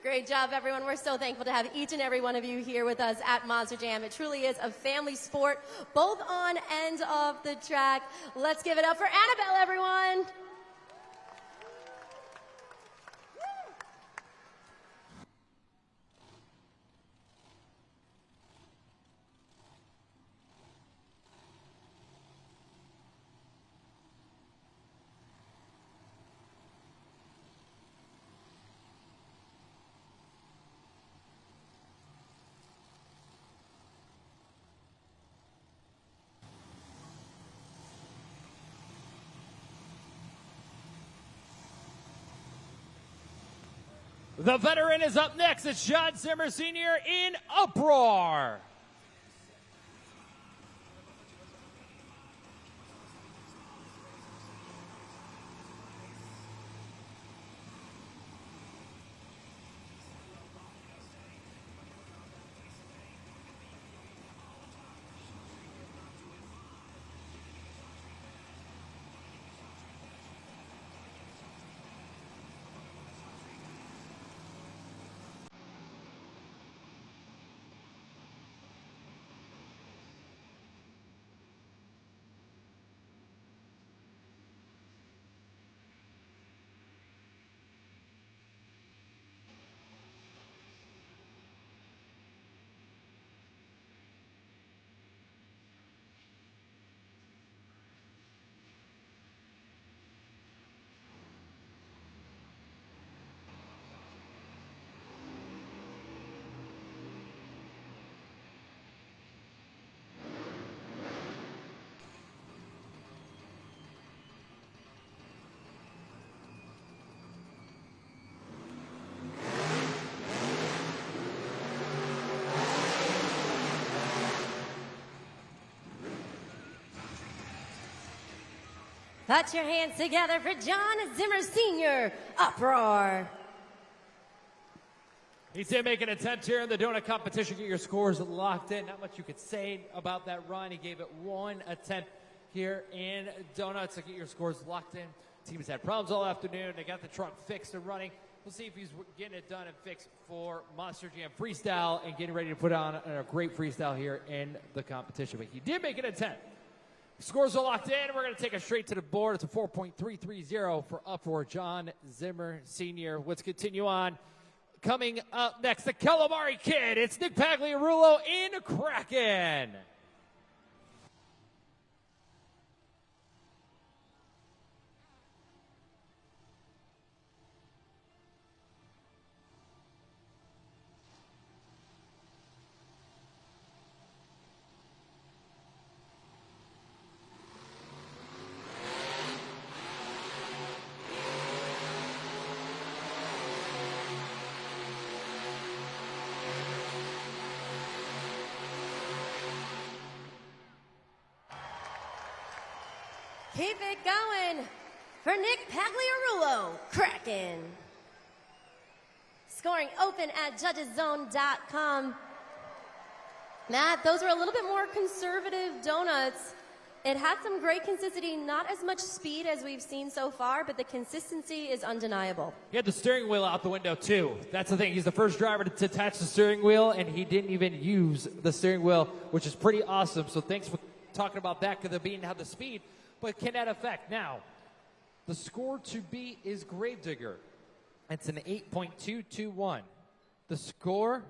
Great job, everyone. We're so thankful to have each and every one of you here with us at Monster Jam. It truly is a family sport, both on and off the track. Let's give it up for Annabelle, everyone. The veteran is up next. It's John Zimmer Sr. in Uproar. Put your hands together for John Zimmer Sr. Uproar. He did make an attempt here in the donut competition. Get your scores locked in. Not much you could say about that run. He gave it one attempt here in donuts to get your scores locked in. Teams had problems all afternoon. They got the truck fixed and running. We'll see if he's getting it done and fixed for Monster Jam Freestyle and getting ready to put on a great freestyle here in the competition. But he did make an attempt. Scores are locked in. We're going to take it straight to the board. It's a 4.330 for Uproar John Zimmer Sr. Let's continue on. Coming up next, the Calamari Kid. It's Nick Pagliarulo in Kraken. Keep it going for Nick Pagliarulo, Kraken. Scoring open at judgeszone.com. Matt, those were a little bit more conservative donuts. It had some great consistency, not as much speed as we've seen so far, but the consistency is undeniable. He had the steering wheel out the window, too. That's the thing. He's the first driver to attach the steering wheel, and he didn't even use the steering wheel, which is pretty awesome. So thanks for talking about that, because of being how the speed. But can that affect? Now, the score to beat is Gravedigger. It's an 8.221. The score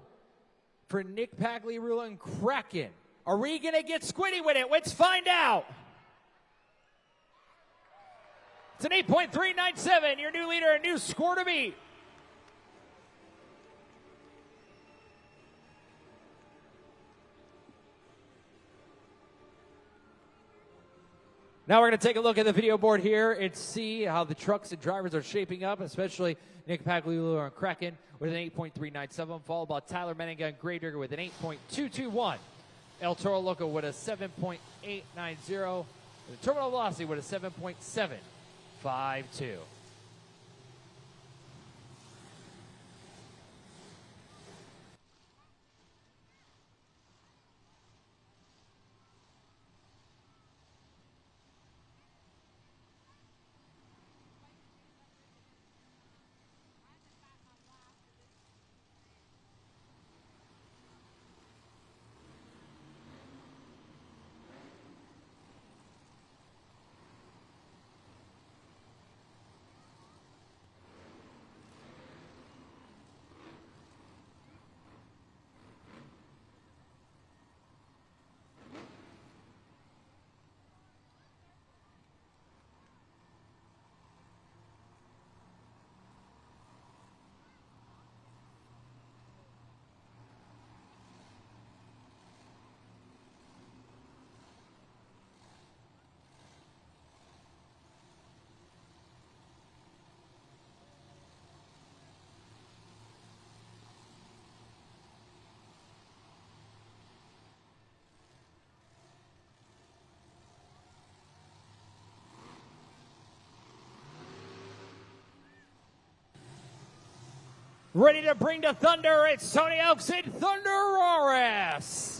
for Nick Pagliarulo and Kraken. Are we going to get squiddy with it? Let's find out. It's an 8.397. Your new leader, a new score to beat. Now we're going to take a look at the video board here and see how the trucks and drivers are shaping up, especially Nick Pagliarulo and Kraken with an 8.397, followed by Tyler Menninga and Gravedigger with an 8.221. El Toro Loco with a 7.890, and the Terminal Velocity with a 7.752. Ready to bring the thunder, it's Tony Elks and Thunder Roras.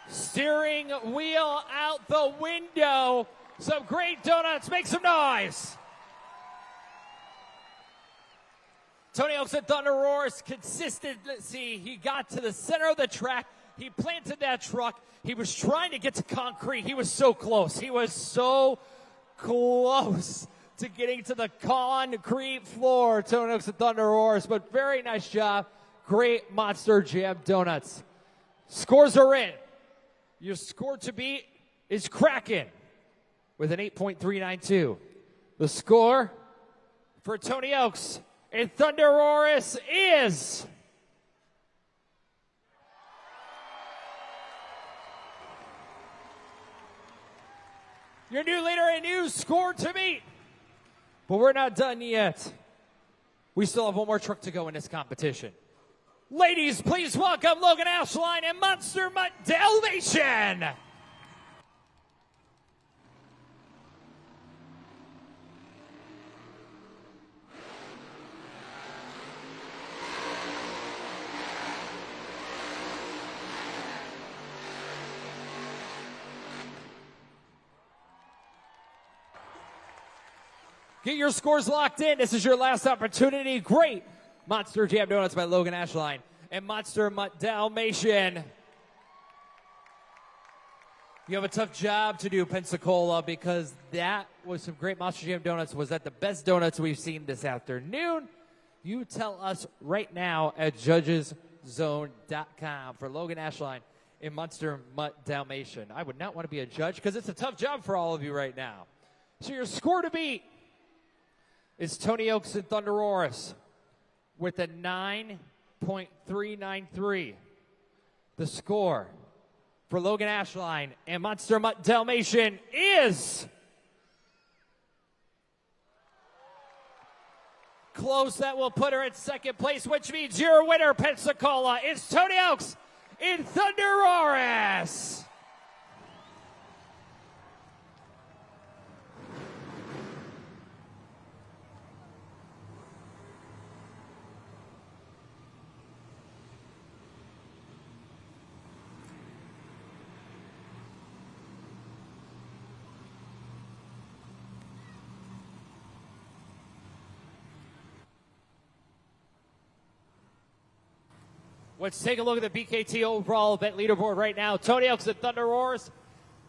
Steering wheel out the window. Some great donuts. Make some noise. Tony Oaks and Thunder Roars, consistency. He got to the center of the track. He planted that truck. He was trying to get to concrete. He was so close. He was so close to getting to the concrete floor. Tony Oaks and Thunder Roars, but very nice job. Great Monster Jam donuts. Scores are in. Your score to beat is Kraken with an 8.392. The score for Tony Oaks in Thunderosaurus is... your new leader, a new score to beat. But we're not done yet. We still have one more truck to go in this competition. Ladies, please welcome Logan Ashline and Monster Mutt Dalmatian. Get your scores locked in. This is your last opportunity. Great Monster Jam Donuts by Logan Ashline and Monster Mutt Dalmatian. You have a tough job to do, Pensacola, because that was some great Monster Jam Donuts. Was that the best donuts we've seen this afternoon? You tell us right now at judgeszone.com for Logan Ashline and Monster Mutt Dalmatian. I would not want to be a judge because it's a tough job for all of you right now. So your score to beat is Tony Oaks and Thunderosaurus with a 9.393. The score for Logan Ashline and Monster Mutt Dalmatian is close. That will put her in second place, which means your winner, Pensacola, is Tony Oaks in Thunderosaurus. Let's take a look at the BKT overall event leaderboard right now. Tony Oaks at Thunderosaurus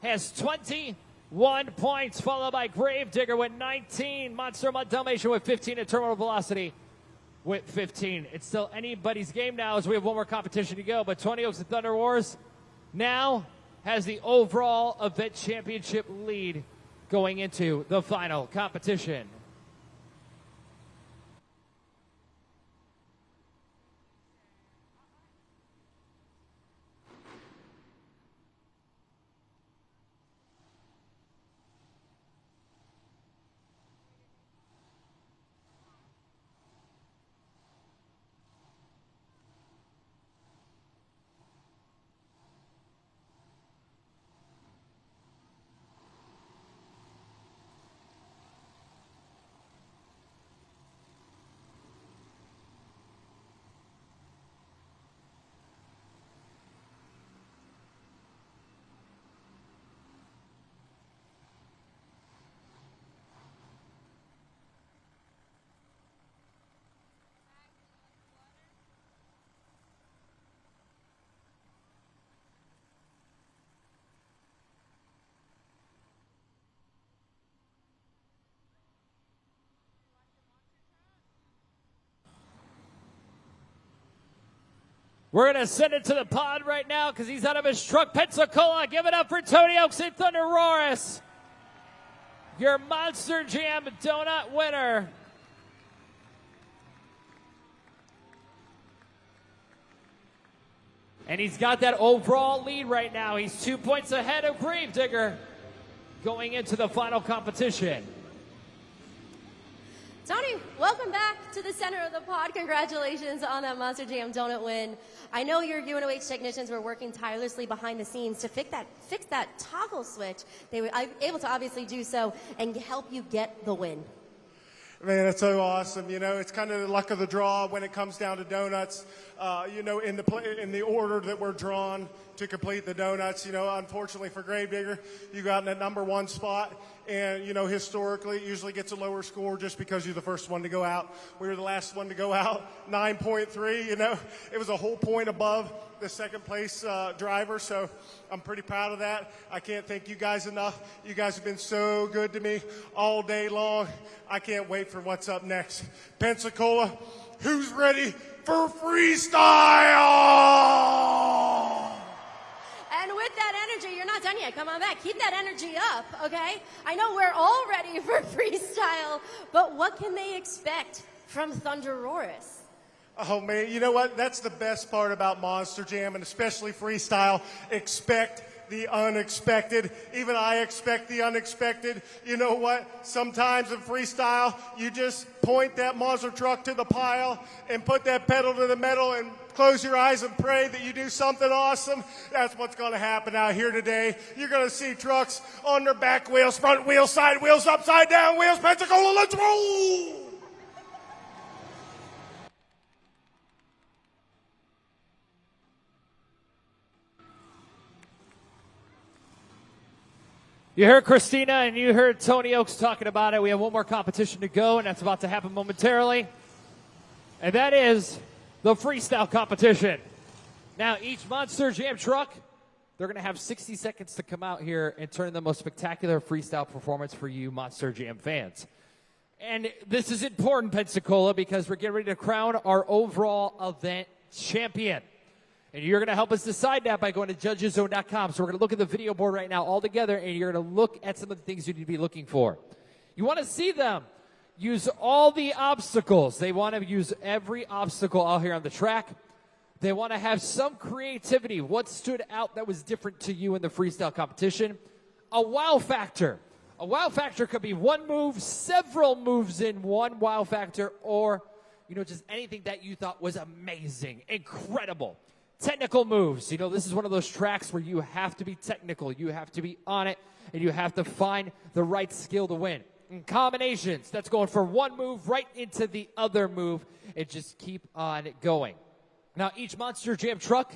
has 21 points, followed by Gravedigger with 19, Monster Mutt Dalmatian with 15, and Terminal Velocity with 15. It's still anybody's game now as we have one more competition to go, but Tony Oaks at Thunderosaurus now has the overall event championship lead going into the final competition. We're going to send it to the pod right now because he's out of his truck. Pensacola, give it up for Tony Oaks and Thunderosaurus, your Monster Jam Donut winner. And he's got that overall lead right now. He's 2 points ahead of Gravedigger going into the final competition. Tony, welcome back to the center of the pod. Congratulations on that Monster Jam Donut win. I know your UNOH technicians were working tirelessly behind the scenes to fix that toggle switch. They were able to obviously do so and help you get the win. Man, it's so awesome. You know, it's kind of the luck of the draw when it comes down to donuts. You know, in the order that we're drawn to complete the donuts. You know, unfortunately for Gravedigger, you got in that number one spot. And, you know, historically, it usually gets a lower score just because you're the first one to go out. We were the last one to go out, 9.3. You know, it was a whole point above the second place driver. So I'm pretty proud of that. I can't thank you guys enough. You guys have been so good to me all day long. I can't wait for what's up next. Pensacola, who's ready for freestyle? And with that energy, you're not done yet. Come on back. Keep that energy up, okay? I know we're all ready for freestyle, but what can they expect from Thunderosaurus. Oh man, you know what? That's the best part about Monster Jam, and especially freestyle. Expect the unexpected. Even I expect the unexpected. You know what? Sometimes in freestyle, you just point that monster truck to the pile and put that pedal to the metal and close your eyes and pray that you do something awesome. That's what's going to happen out here today. You're going to see trucks on their back wheels, front wheels, side wheels, upside down wheels. Pensacola, let's roll! You heard Christina and you heard Tony Oaks talking about it. We have one more competition to go, and that's about to happen momentarily. And that is the freestyle competition. Now, each Monster Jam truck, they're going to have 60 seconds to come out here and turn in the most spectacular freestyle performance for you Monster Jam fans. And this is important, Pensacola, because we're getting ready to crown our overall event champion. And you're going to help us decide that by going to judgeszone.com. So we're going to look at the video board right now all together, and you're going to look at some of the things you need to be looking for. You want to see them use all the obstacles. They want to use every obstacle out here on the track. They want to have some creativity. What stood out that was different to you in the freestyle competition? A wow factor. A wow factor could be one move, several moves in one wow factor, or, just anything that you thought was amazing, incredible. Technical moves. This is one of those tracks where you have to be technical. You have to be on it, and you have to find the right skill to win. And combinations. That's going from one move right into the other move, and just keep on going. Now, each Monster Jam truck,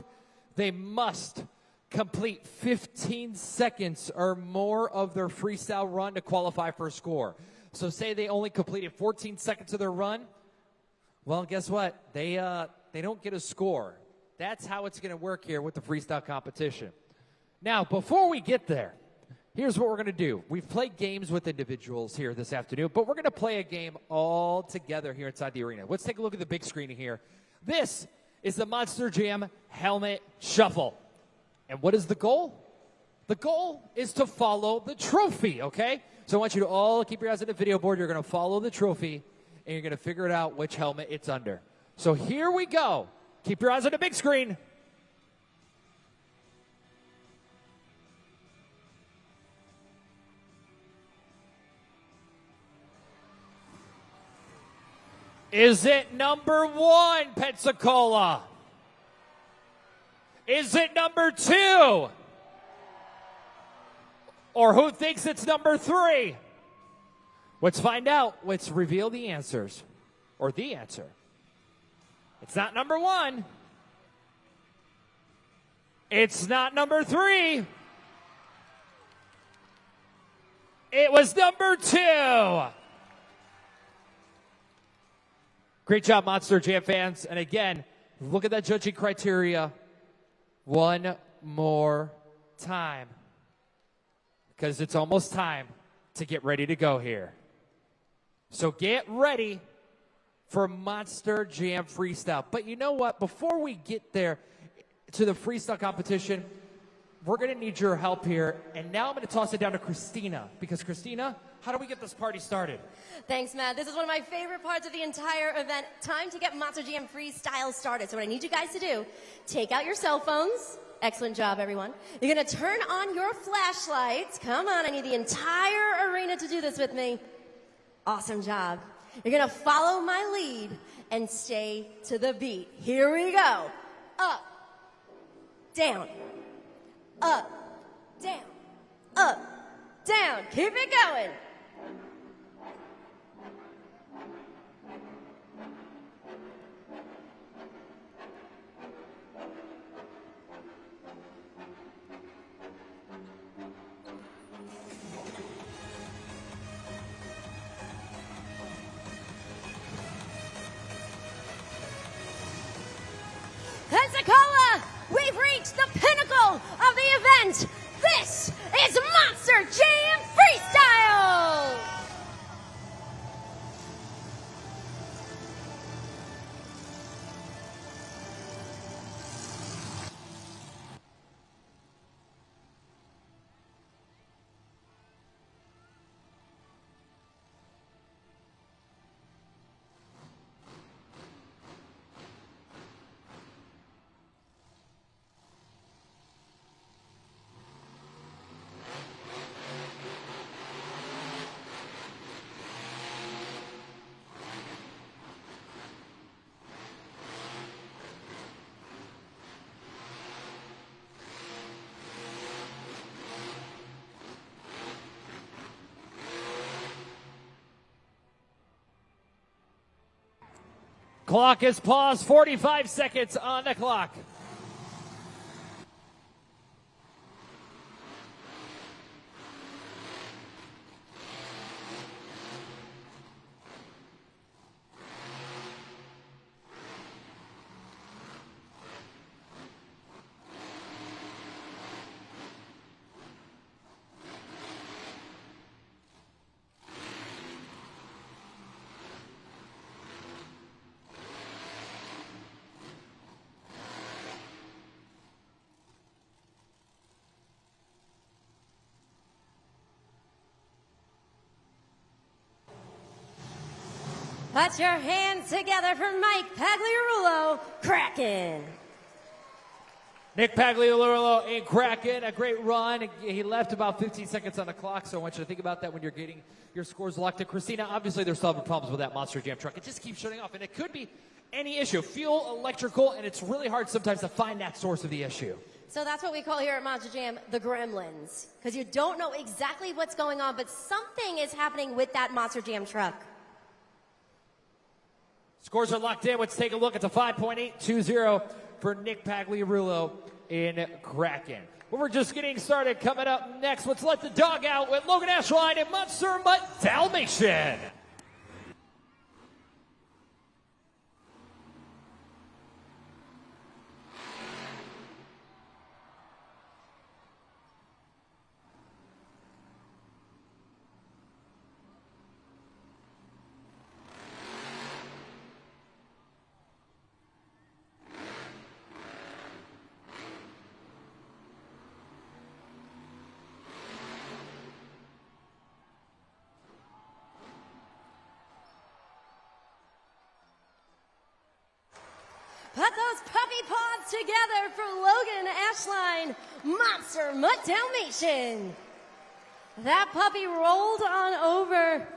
they must complete 15 seconds or more of their freestyle run to qualify for a score. So say they only completed 14 seconds of their run. Well, guess what? They don't get a score. That's how it's going to work here with the freestyle competition. Now, before we get there, here's what we're going to do. We've played games with individuals here this afternoon, but we're going to play a game all together here inside the arena. Let's take a look at the big screen here. This is the Monster Jam Helmet Shuffle. And what is the goal? The goal is to follow the trophy, okay? So I want you to all keep your eyes on the video board. You're going to follow the trophy, and you're going to figure it out which helmet it's under. So here we go. Keep your eyes on the big screen. Is it number 1, Pensacola? Is it number 2? Or who thinks it's number 3? Let's find out. Let's reveal the answers. Or the answer. It's not number 1. It's not number 3. It was number 2. Great job, Monster Jam fans. And again, look at that judging criteria one more time, because it's almost time to get ready to go here. So get ready for Monster Jam Freestyle. But you know what? Before we get there to the freestyle competition, we're going to need your help here. And now I'm going to toss it down to Christina. Because, Christina, how do we get this party started? Thanks, Matt. This is one of my favorite parts of the entire event. Time to get Monster Jam Freestyle started. So what I need you guys to do, take out your cell phones. Excellent job, everyone. You're going to turn on your flashlights. Come on, I need the entire arena to do this with me. Awesome job. You're going to follow my lead and stay to the beat. Here we go. Up, down, up, down, up, down. Keep it going. Pensacola, we've reached the pinnacle of the event. This is Monster Jam Freestyle. Clock is paused, 45 seconds on the clock. Put your hands together for Mike Pagliarulo, Kraken. Nick Pagliarulo in Kraken, a great run. He left about 15 seconds on the clock, so I want you to think about that when you're getting your scores locked in. Christina, obviously they're still having problems with that Monster Jam truck. It just keeps shutting off, and it could be any issue. Fuel, electrical, and it's really hard sometimes to find that source of the issue. So that's what we call here at Monster Jam the gremlins, because you don't know exactly what's going on, but something is happening with that Monster Jam truck. Scores are locked in. Let's take a look. It's a 5.820 for Nick Pagliarulo in Kraken. Well, we're just getting started. Coming up next, let's let the dog out with Logan Ashline and Monster Mutt Dalmatian. Put those puppy paws together for Logan Ashline, Monster Mutt Dalmatian. That puppy rolled on over.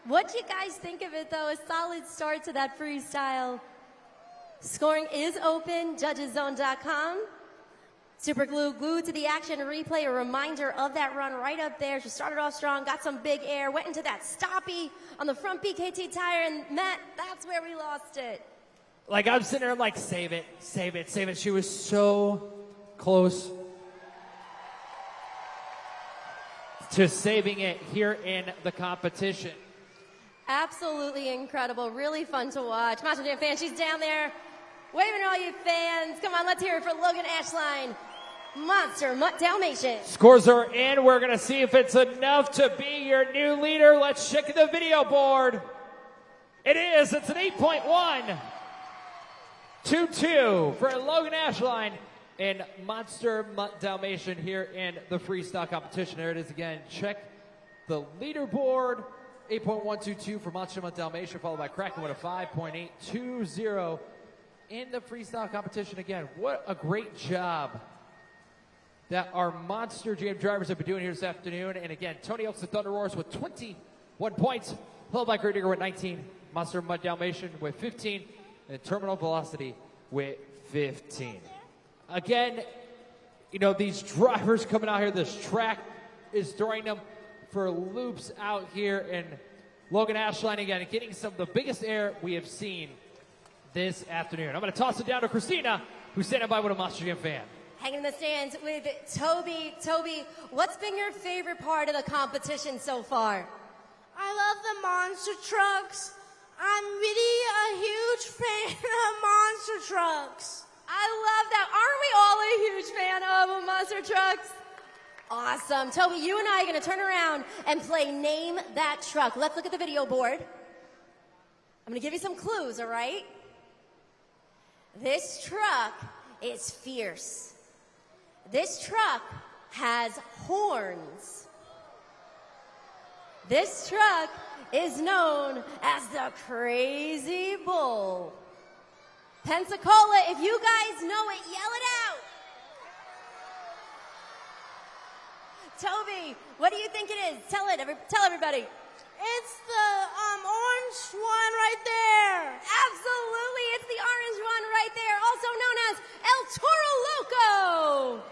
What'd you guys think of it, though? A solid start to that freestyle. Scoring is open, judgeszone.com. Super Glue, glued to the action replay. A reminder of that run right up there. She started off strong, got some big air, went into that stoppie on the front BKT tire, and Matt, that's where we lost it. Like, I'm sitting there like, save it, save it, save it. She was so close to saving it here in the competition. Absolutely incredible. Really fun to watch. Monster Jam fans, she's down there waving at all you fans. Come on, let's hear it for Logan Ashline, Monster Mutt Dalmatian. Scores are in. We're going to see if it's enough to be your new leader. Let's check the video board. It is. It's an 8.1. 2-2 for Logan Ashline and Monster Mutt Dalmatian here in the freestyle competition. There it is again. Check the leaderboard. 8.122 for Monster Mutt Dalmatian, followed by Kraken with a 5.820 in the freestyle competition. Again, what a great job that our Monster Jam drivers have been doing here this afternoon. And again, Tony Elks and Thunder Roars with 21 points, followed by Great Digger with 19, Monster Mutt Dalmatian with 15, and Terminal Velocity with 15. Again, you know, these drivers coming out here, this track is throwing them for loops out here. And Logan Ashline, again, getting some of the biggest air we have seen this afternoon. I'm going to toss it down to Christina, who's standing by with a Monster Jam fan. Hanging in the stands with Toby. Toby, what's been your favorite part of the competition so far? I love the monster trucks. I'm really a huge fan of monster trucks. I love that. Aren't we all a huge fan of monster trucks? Awesome. Toby, you and I are going to turn around and play Name That Truck. Let's look at the video board. I'm going to give you some clues, all right? This truck is fierce. This truck has horns. This truck is known as the Crazy Bull. Pensacola, if you guys know it, yell it out. Toby, what do you think it is? Tell everybody. It's the orange one right there. Absolutely, it's the orange one right there, also known as El Toro Loco.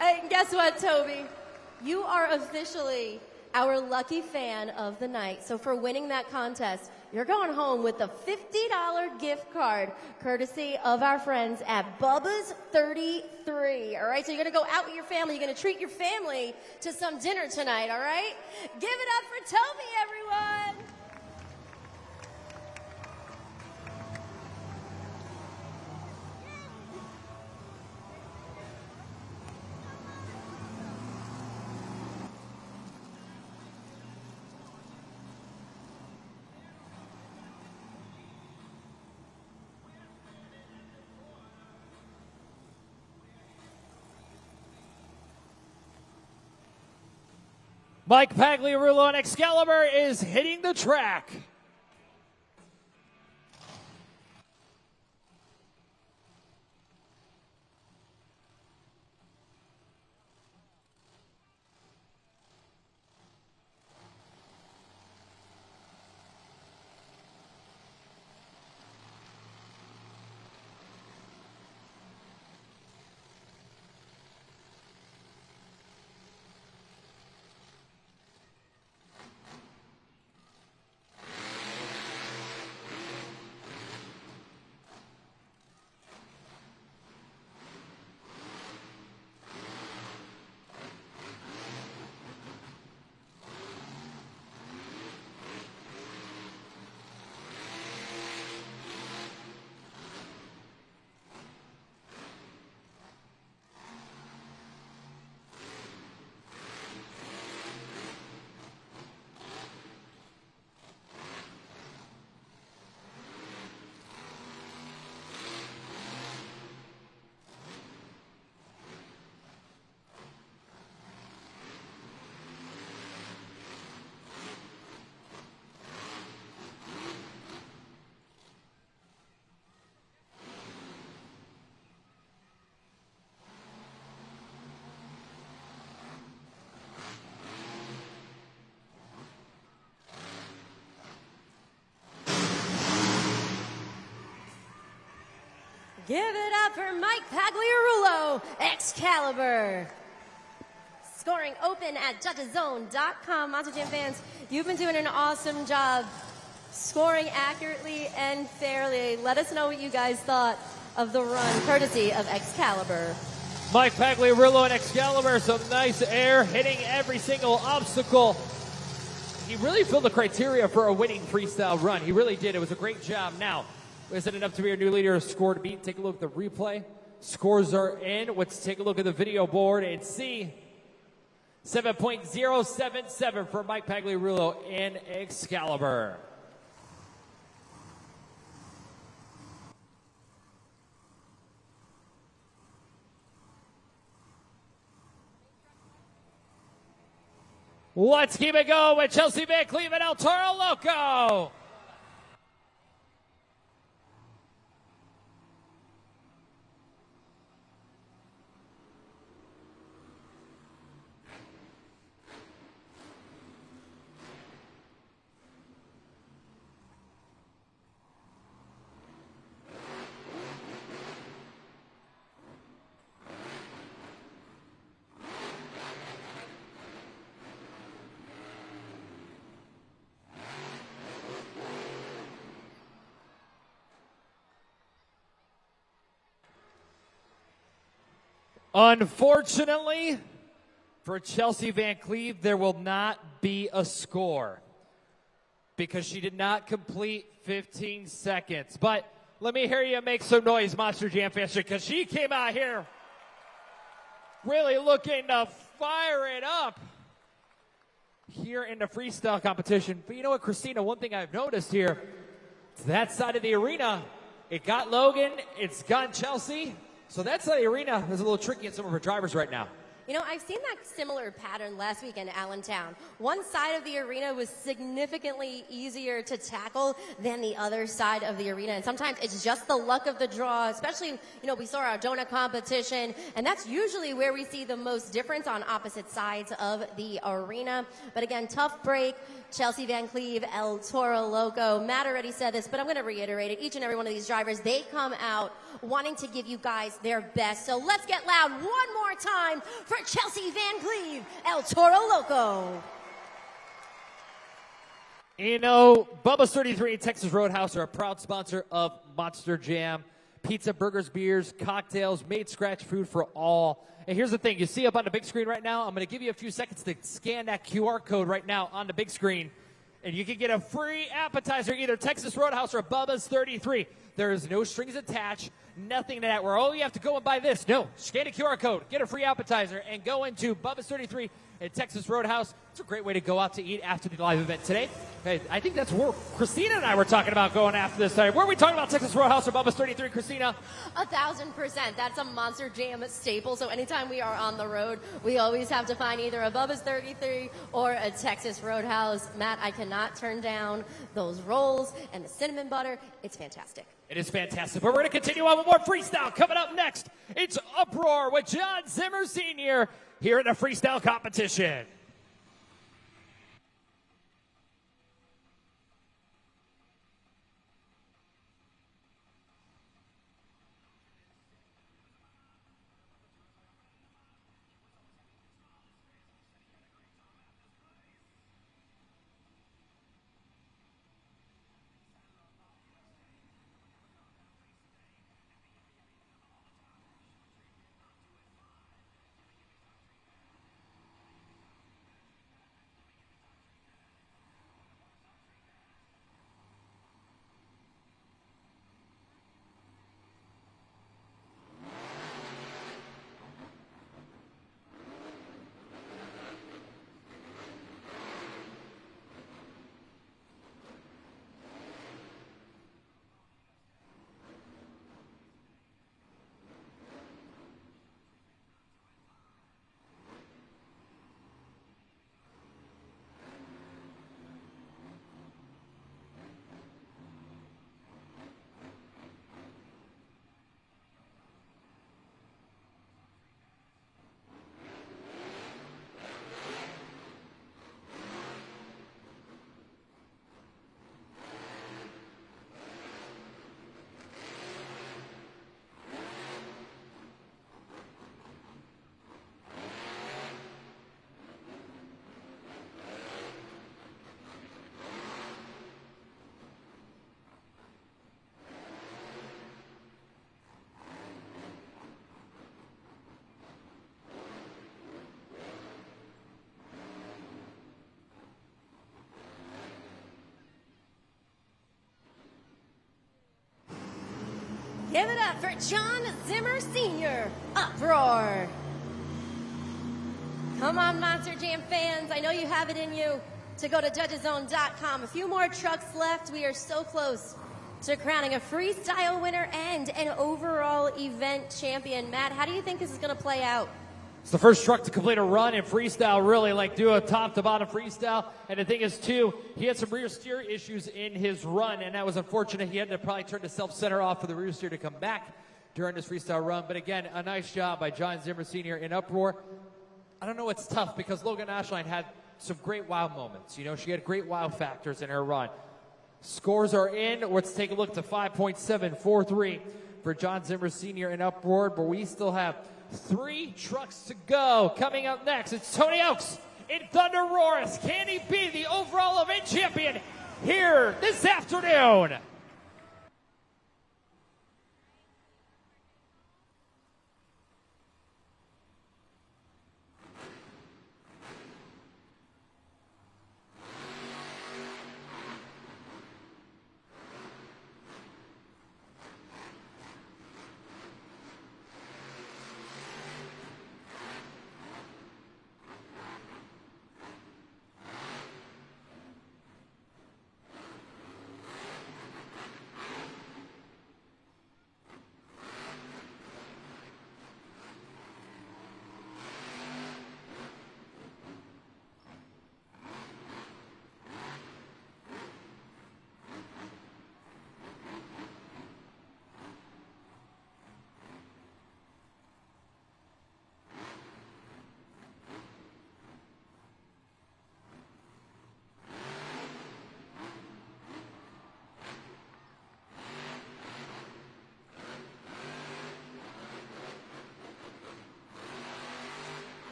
And guess what, Toby? You are officially our lucky fan of the night. So for winning that contest, you're going home with a $50 gift card courtesy of our friends at Bubba's 33. All right, so you're going to go out with your family. You're going to treat your family to some dinner tonight, all right? Give it up for Toby, everyone. Mike Pagliarulo and Excalibur is hitting the track. Give it up for Mike Pagliarulo, Excalibur. Scoring open at judgeszone.com. Monster Jam fans, you've been doing an awesome job scoring accurately and fairly. Let us know what you guys thought of the run, courtesy of Excalibur. Mike Pagliarulo and Excalibur, some nice air, hitting every single obstacle. He really filled the criteria for a winning freestyle run. He really did. It was a great job. Now, is it enough to be our new leader? Score to beat. Take a look at the replay. Scores are in. Let's take a look at the video board and see 7.077 for Mike Pagliarulo and Excalibur. Let's keep it going with Chelsea Van Cleve and El Toro Loco. Unfortunately, for Chelsea Van Cleve, there will not be a score because she did not complete 15 seconds. But let me hear you make some noise, Monster Jam fans, because she came out here really looking to fire it up here in the freestyle competition. But you know what, Christina, one thing I've noticed here, that side of the arena, it got Logan, it's gotten Chelsea. So that side of the arena is a little tricky in some of our drivers right now. You know, I've seen that similar pattern last week in Allentown. One side of the arena was significantly easier to tackle than the other side of the arena. And sometimes it's just the luck of the draw, especially, you know, we saw our donut competition, and that's usually where we see the most difference on opposite sides of the arena. But again, tough break. Chelsea Van Cleve, El Toro Loco. Matt already said this, but I'm going to reiterate it. Each and every one of these drivers, they come out wanting to give you guys their best. So let's get loud one more time for Chelsea Van Cleve, El Toro Loco. You know, Bubba's 33 and Texas Roadhouse are a proud sponsor of Monster Jam. Pizza, burgers, beers, cocktails, made scratch food for all. And here's the thing. You see up on the big screen right now, I'm going to give you a few seconds to scan that QR code right now on the big screen. And you can get a free appetizer, either Texas Roadhouse or Bubba's 33. There is no strings attached, nothing to that, where, oh, you have to go and buy this. No, scan the QR code, get a free appetizer, and go into Bubba's 33 at Texas Roadhouse. It's a great way to go out to eat after the live event today. Hey, I think that's where Christina and I were talking about going after this time. Where are we talking about, Texas Roadhouse or Bubba's 33, Christina? 1,000%. That's a Monster Jam staple. So anytime we are on the road, we always have to find either a Bubba's 33 or a Texas Roadhouse. Matt, I cannot turn down those rolls and the cinnamon butter. It's fantastic. It is fantastic. But we're going to continue on with more freestyle. Coming up next, it's Uproar with John Zimmer Sr. here in the freestyle competition. Give it up for John Zimmer Sr. Uproar. Come on, Monster Jam fans. I know you have it in you to go to judgeszone.com. A few more trucks left. We are so close to crowning a freestyle winner and an overall event champion. Matt, how do you think this is going to play out? It's the first truck to complete a run in freestyle, really, like do a top to bottom freestyle. And the thing is, too, he had some rear steer issues in his run, and that was unfortunate. He had to probably turn the self-center off for the rear steer to come back during this freestyle run. But again, a nice job by John Zimmer Sr. in Uproar. I don't know, it's tough because Logan Ashline had some great wow moments. You know, she had great wow factors in her run. Scores are in. Let's take a look to 5.743 for John Zimmer Sr. in Uproar, but we still have 3 trucks to go. Coming up next, it's Tony Oaks in Thunder Roars. Can he be the overall event champion here this afternoon?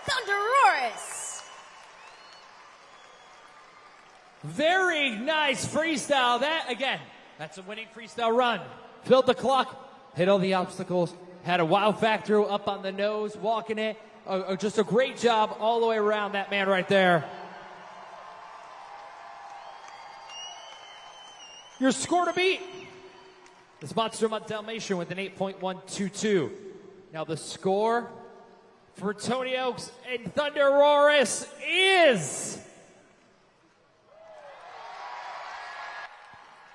Thunderoris. Very nice freestyle. That, again, that's a winning freestyle run. Filled the clock, hit all the obstacles, had a wow factor up on the nose, walking it. Just a great job all the way around, that man right there. Your score to beat is Monster Mutt Dalmatian with an 8.122. Now the score for Tony Oaks and Thunderoris is...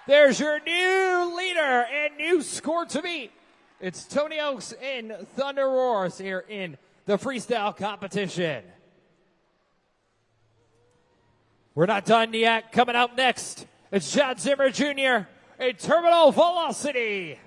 There's your new leader and new score to beat. It's Tony Oaks and Thunderoris here in the freestyle competition. We're not done yet. Coming up next, it's John Zimmer Jr. in Terminal Velocity.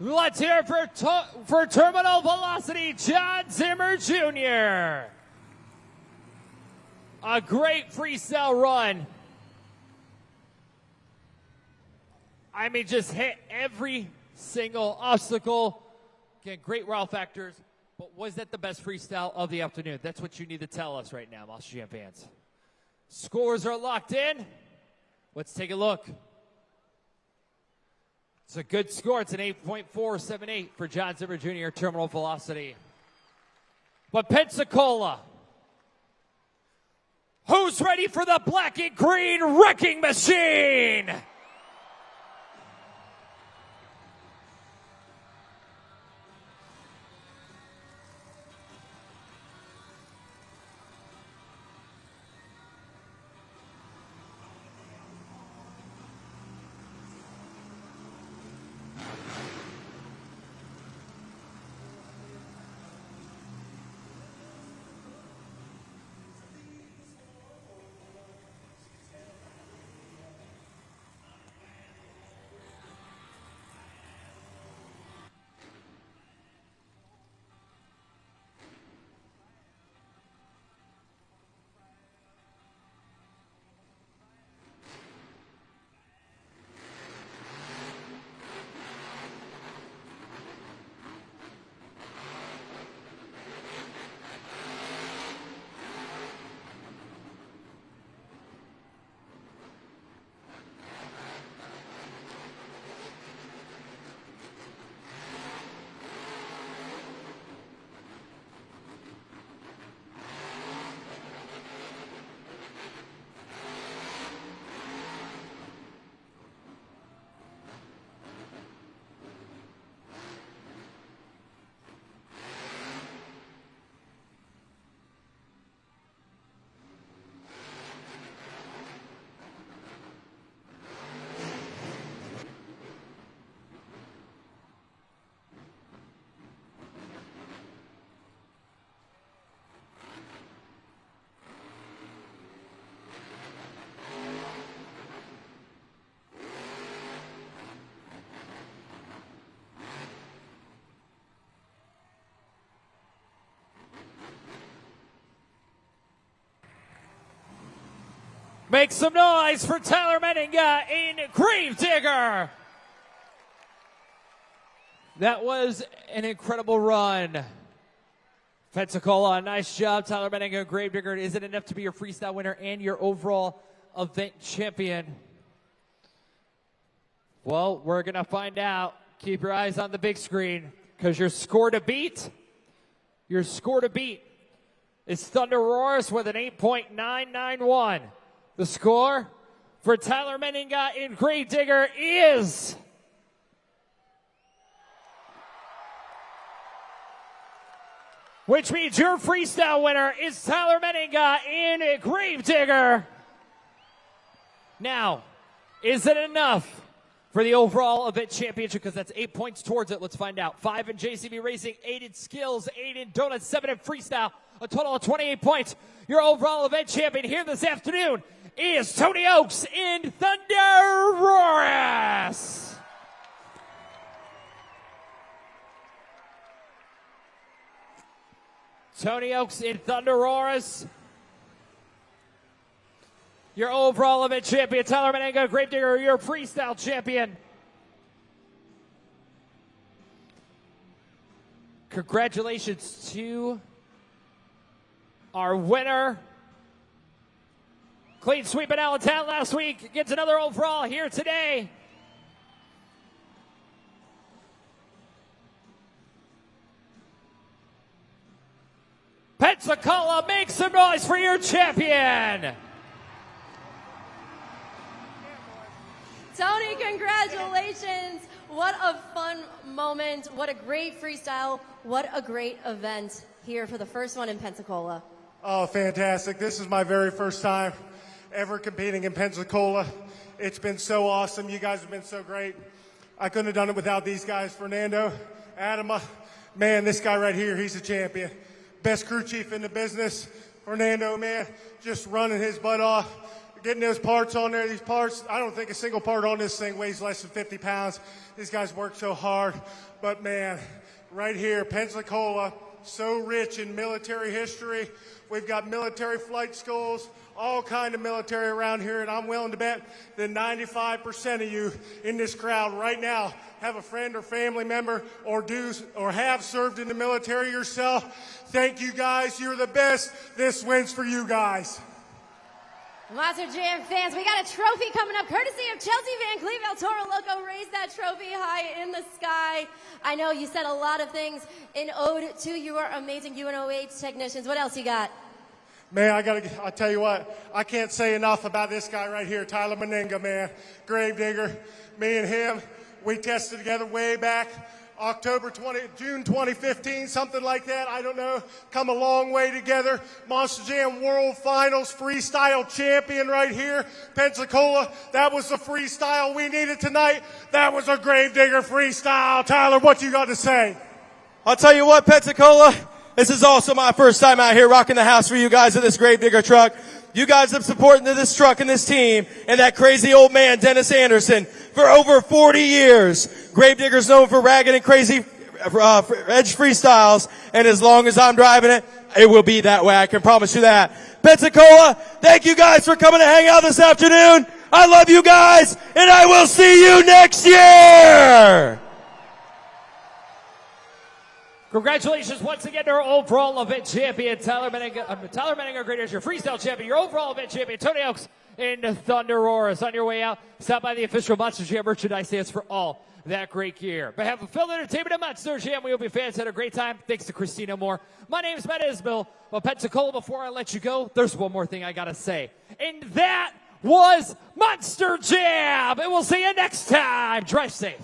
Let's hear it for Terminal Velocity, John Zimmer Jr. A great freestyle run. I mean, just hit every single obstacle. Again, great wow factors. But was that the best freestyle of the afternoon? That's what you need to tell us right now, Monster Jam fans. Scores are locked in. Let's take a look. It's a good score. It's an 8.478 for John Zimmer Jr. Terminal Velocity. But Pensacola, who's ready for the black and green wrecking machine? Make some noise for Tyler Meninga in Gravedigger. That was an incredible run. Pensacola, nice job. Tyler Meninga, Gravedigger. Is it enough to be your freestyle winner and your overall event champion? Well, we're going to find out. Keep your eyes on the big screen because your score to beat is Thunder Roars with an 8.991. The score for Tyler Meninga in Gravedigger is... which means your freestyle winner is Tyler Meninga in Gravedigger. Now, is it enough for the overall event championship? Because that's 8 points towards it. Let's find out. 5 in JCB Racing, 8 in Skills, 8 in Donuts, 7 in Freestyle. A total of 28 points. Your overall event champion here this afternoon is Tony Oaks in Thunder Roars. Tony Oaks in Thunder Roars. Your overall event champion, Tyler Meninga, Gravedigger, your freestyle champion. Congratulations to our winner. Clean sweep in Allentown last week. Gets another overall here today. Pensacola, make some noise for your champion. Tony, congratulations. What a fun moment. What a great freestyle. What a great event here for the first one in Pensacola. Oh, fantastic. This is my very first time ever competing in Pensacola. It's been so awesome. You guys have been so great. I couldn't have done it without these guys. Fernando, Adama, man, this guy right here, he's a champion. Best crew chief in the business. Fernando, man, just running his butt off, getting those parts on there. These parts, I don't think a single part on this thing weighs less than 50 pounds. These guys work so hard. But, man, right here, Pensacola, so rich in military history. We've got military flight schools, all kind of military around here, and I'm willing to bet that 95% of you in this crowd right now have a friend or family member or have served in the military yourself. Thank you, guys. You're the best. This wins for you guys. Monster Jam fans, we got a trophy coming up courtesy of Chelsea Van Cleveland. Toro Loco, raise that trophy high in the sky. I know you said a lot of things in ode to your amazing UNOH technicians. What else you got? Man, I tell you what, I can't say enough about this guy right here, Tyler Meninga, man. Gravedigger, me and him, we tested together way back June 2015, something like that. I don't know. Come a long way together. Monster Jam World Finals freestyle champion right here. Pensacola, that was the freestyle we needed tonight. That was a Gravedigger freestyle. Tyler, what you got to say? I'll tell you what, Pensacola, this is also my first time out here rocking the house for you guys in this Gravedigger truck. You guys have supported this truck and this team and that crazy old man, Dennis Anderson, for over 40 years. Gravedigger's known for ragged and crazy edge freestyles, and as long as I'm driving it, it will be that way. I can promise you that. Pensacola, thank you guys for coming to hang out this afternoon. I love you guys, and I will see you next year. Congratulations once again to our overall event champion, Tyler Meninga, Gravedigger, your freestyle champion, your overall event champion, Tony Oaks in Thunder Roars. On your way out, stop by the official Monster Jam merchandise stands for all that great gear. On behalf of Phil Entertainment and Monster Jam, we hope you fans had a great time. Thanks to Christina Moore. My name is Matt Isbell. Well, Pensacola, before I let you go, there's one more thing I got to say. And that was Monster Jam. And we'll see you next time. Drive safe.